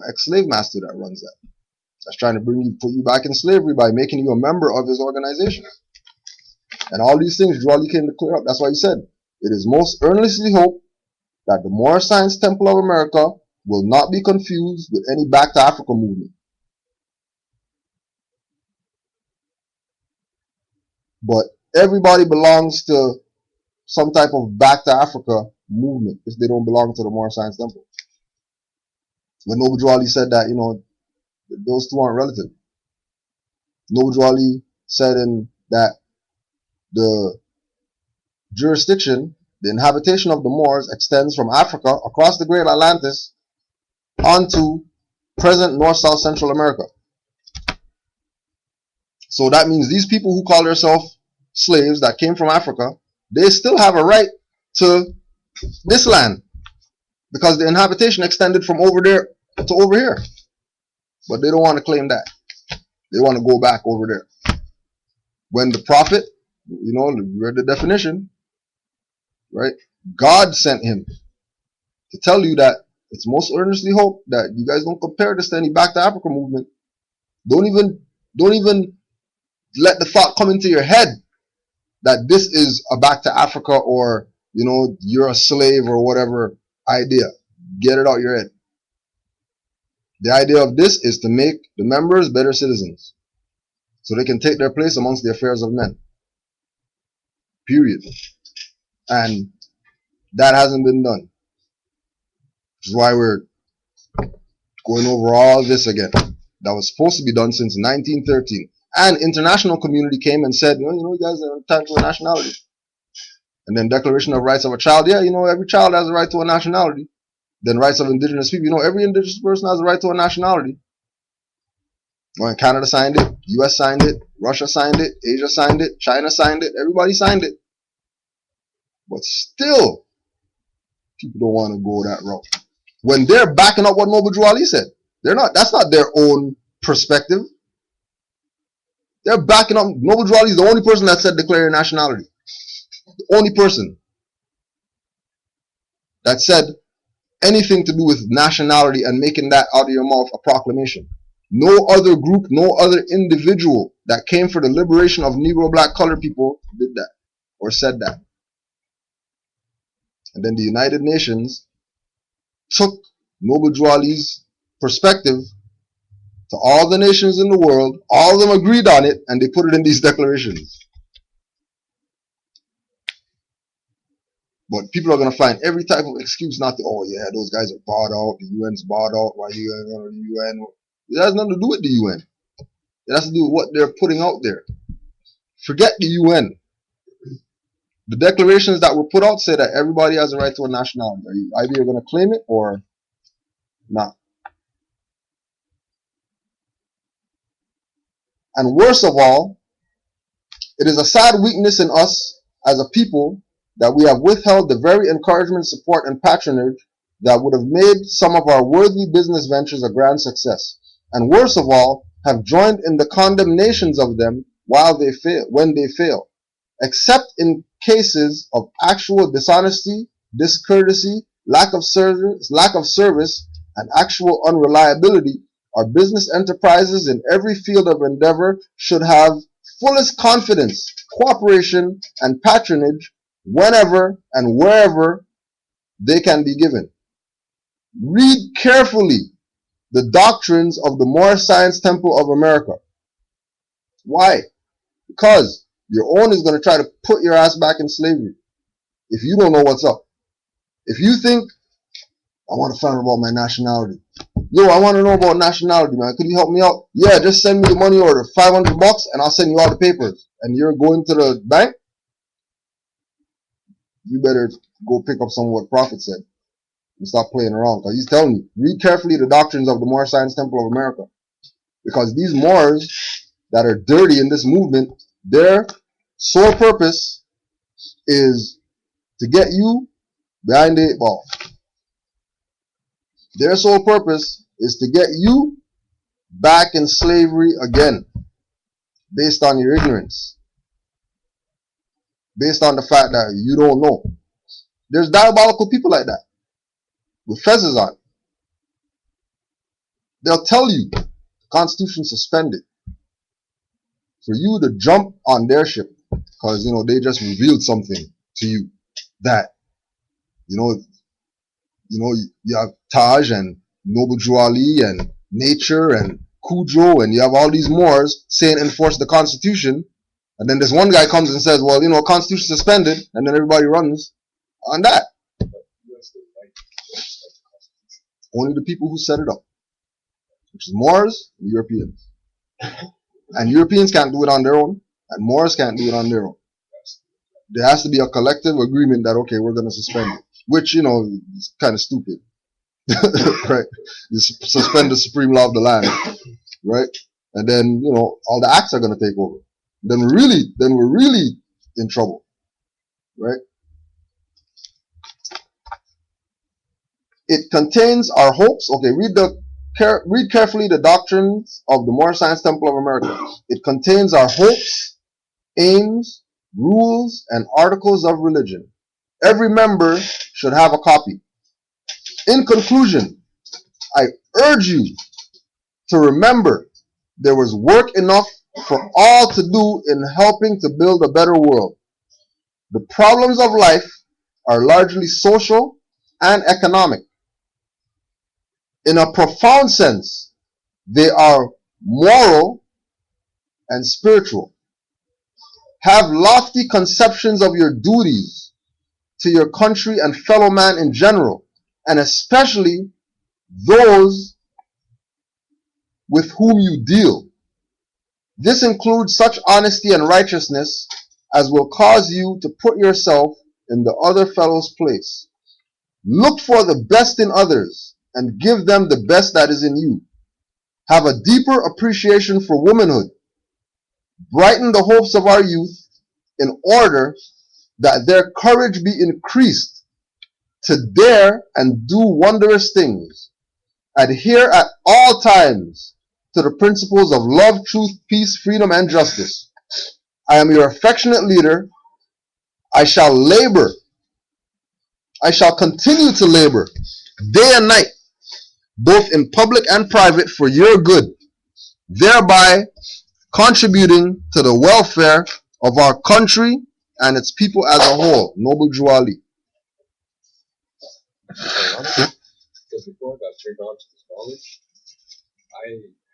ex-slave master that runs that. That's trying to put you back in slavery by making you a member of his organization. And all these things Drew Ali came to clear up. That's why he said, it is most earnestly hoped that the Moorish Science Temple of America will not be confused with any Back to Africa movement. But everybody belongs to some type of Back to Africa movement if they don't belong to the Moorish Science Temple. When Noble Drew Ali said that, those two aren't relative. Noble Drew Ali said that the jurisdiction the inhabitation of the Moors extends from Africa across the Great Atlantis onto present North, South, Central America. So that means these people who call themselves slaves that came from Africa, they still have a right to this land because the inhabitation extended from over there to over here. But they don't want to claim that. They want to go back over there. When the prophet, you know, read the definition, right? God sent him to tell you that it's most earnestly hope that you guys don't compare this to any Back to Africa movement. Don't even let the thought come into your head that this is a Back to Africa or, you know, you're a slave or whatever idea. Get it out your head. The idea of this is to make the members better citizens so they can take their place amongst the affairs of men. Period. And that hasn't been done. Which is why we're going over all this again. That was supposed to be done since 1913. And international community came and said, well, you know, you guys are entitled to a nationality. And then Declaration of Rights of a Child, yeah, you know, every child has a right to a nationality. Then rights of indigenous people, you know, every indigenous person has a right to a nationality. When Canada signed it, US signed it, Russia signed it, Asia signed it, China signed it, everybody signed it. But still, people don't want to go that route. When they're backing up what Noble Drew Ali said, that's not their own perspective. They're backing up. Noble Drew Ali is the only person that said declare your nationality. The only person that said anything to do with nationality and making that out of your mouth a proclamation. No other group, no other individual that came for the liberation of Negro, black, colored people did that or said that. And then the United Nations took Noble Drew Ali's perspective to all the nations in the world. All of them agreed on it, and they put it in these declarations. But people are going to find every type of excuse not to, oh yeah, those guys are bought out, the UN's bought out, why you going to the UN? It has nothing to do with the UN. It has to do with what they're putting out there. Forget the UN. The declarations that were put out say that everybody has a right to a nationality. Either you're going to claim it or not. And worst of all, it is a sad weakness in us as a people that we have withheld the very encouragement, support, and patronage that would have made some of our worthy business ventures a grand success. And worst of all, have joined in the condemnations of them when they fail, except in cases of actual dishonesty, discourtesy, lack of service, and actual unreliability. Our business enterprises in every field of endeavor should have fullest confidence, cooperation, and patronage whenever and wherever they can be given. Read carefully the doctrines of the Moorish Science Temple of America. Why? Because your own is going to try to put your ass back in slavery if you don't know what's up. If you think, I want to find out about my nationality. Yo, I want to know about nationality, man. Could you help me out? Yeah, just send me the money order, $500, and I'll send you all the papers. And you're going to the bank? You better go pick up some of what Prophet said and stop playing around. Because he's telling you, read carefully the doctrines of the Moorish Science Temple of America. Because these Moors that are dirty in this movement, their sole purpose is to get you behind the 8 ball. Their sole purpose is to get you back in slavery again, based on your ignorance, based on the fact that you don't know. There's diabolical people like that with fezzes on. They'll tell you the Constitution suspended for you to jump on their ship because, you know, they just revealed something to you that, you know, you have Taj and Noble Drew Ali and Nature and Cujo, and you have all these Moors saying enforce the Constitution, and then this one guy comes and says, well, you know, Constitution suspended, and then everybody runs on that. Only the people who set it up, which is Moors and Europeans. And Europeans can't do it on their own, and Moors can't do it on their own. there has to be a collective agreement that, okay, we're going to suspend it, which, you know, is kind of stupid. Right? You suspend the supreme law of the land, right? And then, you know, all the acts are going to take over. Then we're really in trouble, right? It contains our hopes. Okay, read carefully the doctrines of the Moorish Science Temple of America. It contains our hopes, aims, rules, and articles of religion. Every member should have a copy. In conclusion, I urge you to remember there was work enough for all to do in helping to build a better world. The problems of life are largely social and economic. In a profound sense, they are moral and spiritual. Have lofty conceptions of your duties to your country and fellow man in general, and especially those with whom you deal. This includes such honesty and righteousness as will cause you to put yourself in the other fellow's place. Look for the best in others and give them the best that is in you. Have a deeper appreciation for womanhood. Brighten the hopes of our youth in order that their courage be increased to dare and do wondrous things. Adhere at all times to the principles of love, truth, peace, freedom, and justice. I am your affectionate leader. I shall continue to labor day and night, both in public and private, for your good, thereby contributing to the welfare of our country and its people as a whole. Noble Juali. Because before I got turned on to this knowledge, I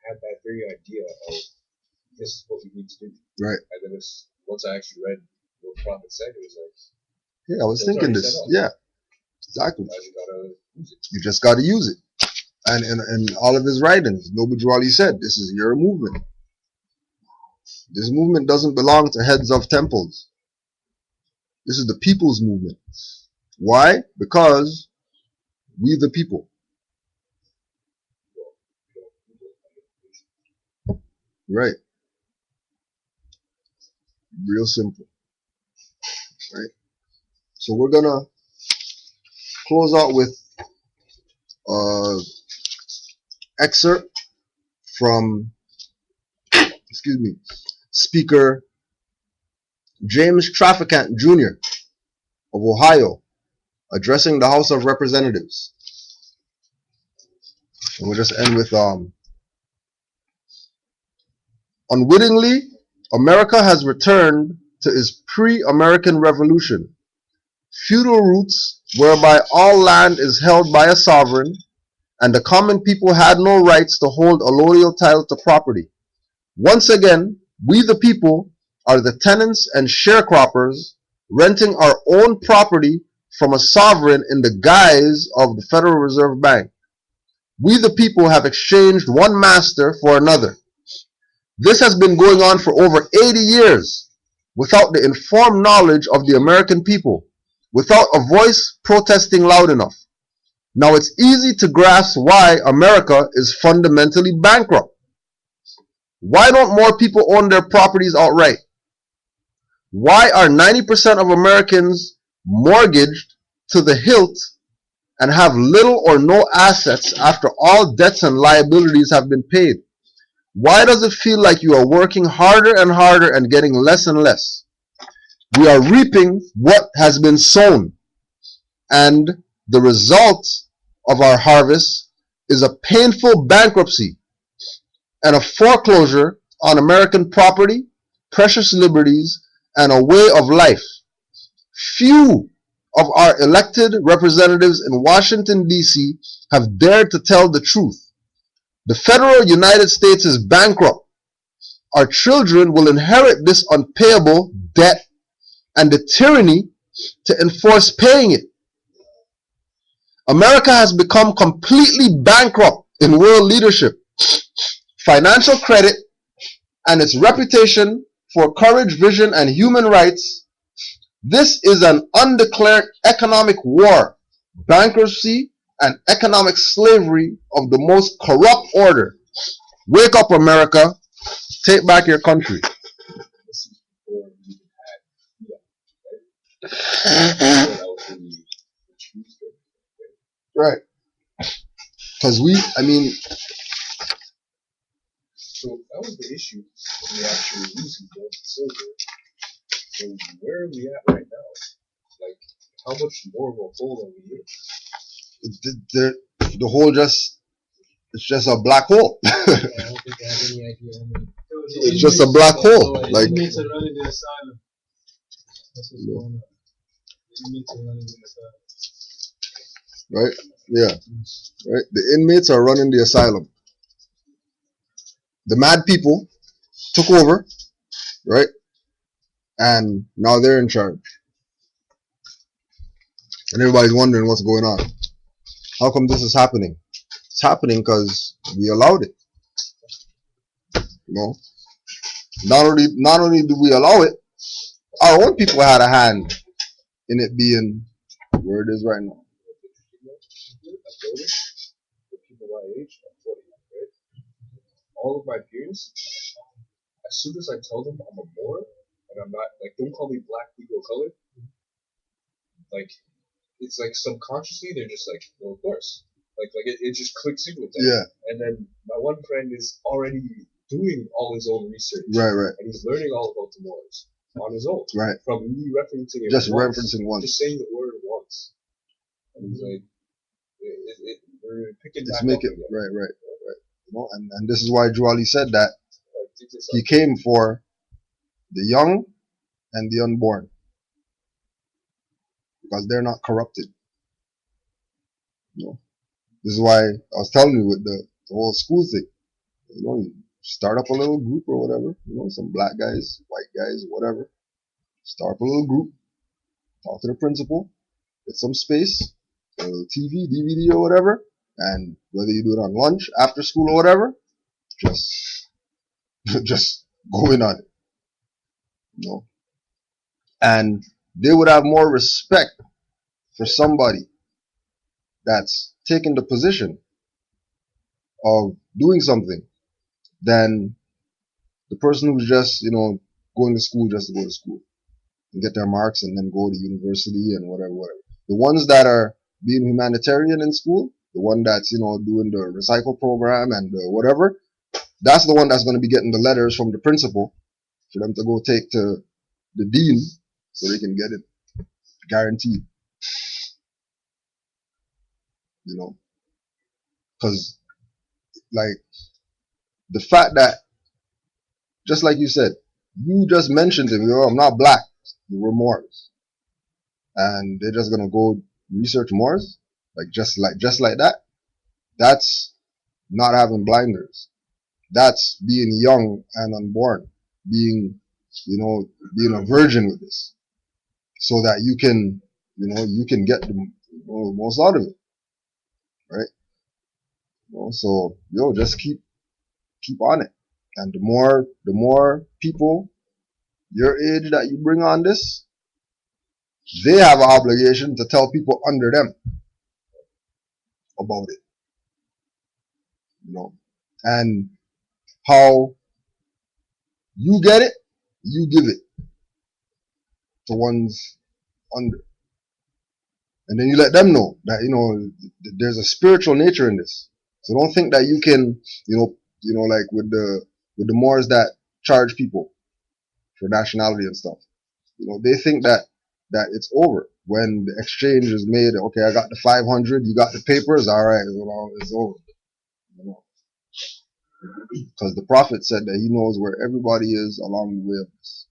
had that very idea of this is what we need to do. Right. And then once I actually read what the prophet said, it was like, yeah, I was thinking this. Yeah, exactly. You just got to use it. And in all of his writings, Noble Juali said, this is your movement. This movement doesn't belong to heads of temples. This is the people's movement. Why? Because we the people. Right. Real simple. Right. So we're gonna close out with excerpt from Speaker James Traficant Jr. of Ohio addressing the House of Representatives. And we'll just end with unwittingly, America has returned to its pre-American Revolution. Feudal roots whereby all land is held by a sovereign and the common people had no rights to hold a loyal title to property. Once again, we the people are the tenants and sharecroppers renting our own property from a sovereign in the guise of the Federal Reserve Bank. We the people have exchanged one master for another. This has been going on for over 80 years without the informed knowledge of the American people, without a voice protesting loud enough. Now it's easy to grasp why America is fundamentally bankrupt. Why don't more people own their properties outright? Why are 90% of Americans mortgaged to the hilt and have little or no assets after all debts and liabilities have been paid? Why does it feel like you are working harder and harder and getting less and less? We are reaping what has been sown, and the result of our harvest is a painful bankruptcy and a foreclosure on American property, precious liberties, and a way of life. Few of our elected representatives in Washington, D.C. have dared to tell the truth. The federal United States is bankrupt. Our children will inherit this unpayable debt and the tyranny to enforce paying it. America has become completely bankrupt in world leadership, financial credit, and its reputation for courage, vision, and human rights. This is an undeclared economic war, bankruptcy, and economic slavery of the most corrupt order. Wake up, America. Take back your country. This is before we even had right? Before that was when we choose them. Right. Because So that was the issue when we actually using gold and silver. So where are we at right now? Like, how much more of a hole are we in? the whole it's just a black hole. Yeah, I don't think they have any idea. It's just a black hole. Like, inmates are running the asylum. That's what's going on. Inmates are running the asylum. right? Yeah. Right. The inmates are running the asylum. The mad people took over, right? And now they're in charge. And everybody's wondering what's going on. How come this is happening? It's happening because we allowed it. You know? Not only do we allow it, our own people had a hand in it being where it is right now. The people my age, I'm 40, right? All of my peers, as soon as I tell them I'm a Moor, and I'm not, like, don't call me black, Negro, colored, like, it's like subconsciously they're just like, well, of course. Like it just clicks in with them. Yeah. And then my one friend is already doing all his own research. Right, right. And he's learning all about the Moors on his own. Right. From me referencing it Just once, referencing once. just saying the word once. And he's like, we're picking It's back making up again. right. You know, and this is why Juali said that Like, he came for the young and the unborn. Because they're not corrupted. You know, this is why I was telling you with the whole school thing. You know, you start up a little group or whatever. You know, some black guys, white guys, whatever. Start up a little group. Talk to the principal. Get some space, a little TV, DVD, or whatever. And whether you do it on lunch, after school, or whatever, just go in on it. You know, and they would have more respect for somebody that's taking the position of doing something than the person who's just, you know, going to school just to go to school and get their marks and then go to university and whatever. The ones that are being humanitarian in school, the one that's, you know, doing the recycle program and the whatever, that's the one that's going to be getting the letters from the principal for them to go take to the dean so they can get it guaranteed. You know, because like the fact that, just like you said, you just mentioned it, I'm not black, we're Moors, and they're just gonna go research Moors, like just like that. That's not having blinders. That's being young and unborn, being a virgin with this, so that you can get the most out of it, right? So just keep on it, and the more people your age that you bring on this, they have an obligation to tell people under them about it, and how you get it, you give it to ones under, and then you let them know that there's a spiritual nature in this. So don't think that you can like with the Moors that charge people for nationality and stuff. They think that it's over when the exchange is made. Okay, I got the 500, you got the papers, all right, it's over. Because the Prophet said that he knows where everybody is along the way of this.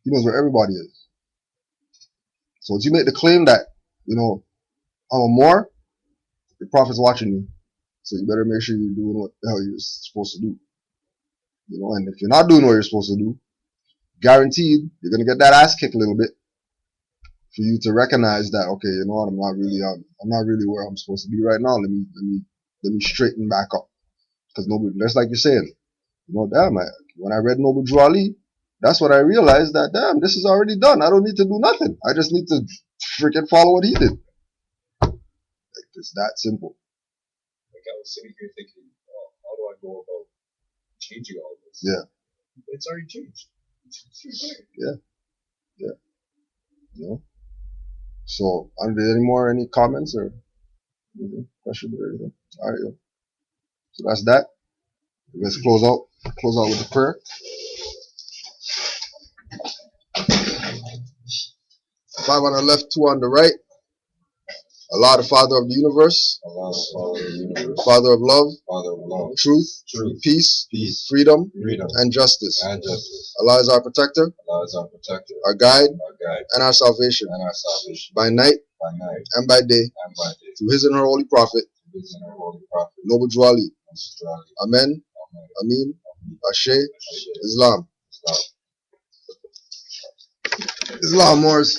He knows where everybody is. So if you make the claim that I'm a Moor, the Prophet's watching you, so you better make sure you're doing what the hell you're supposed to do. And if you're not doing what you're supposed to do, guaranteed you're gonna get that ass kicked a little bit for you to recognize that, okay, you know what, I'm not really where I'm supposed to be right now. Let me straighten back up. Because nobody, just like you're saying, damn, when I read Noble Drew Ali, that's what I realized, that damn, this is already done. I don't need to do nothing. I just need to freaking follow what he did. Like, it's that simple. Like I was sitting here thinking, oh, how do I go about changing all this? Yeah. It's already changed. It's right Yeah. You know. So, are there any comments or anything, questions or anything? All right, yo. So that's that. Let's close out with the prayer. 5 on the left, 2 on the right. Allah, the Father of the universe, Allah, the Father of the universe, Father of love, Father of love, truth, peace, freedom, and justice. Allah is our protector, Allah is our protector, our guide, and our salvation, by night and by day, through His and her holy prophet, Noble Juali. Amen, Amin, Ashe, Islam. Islam, Morris.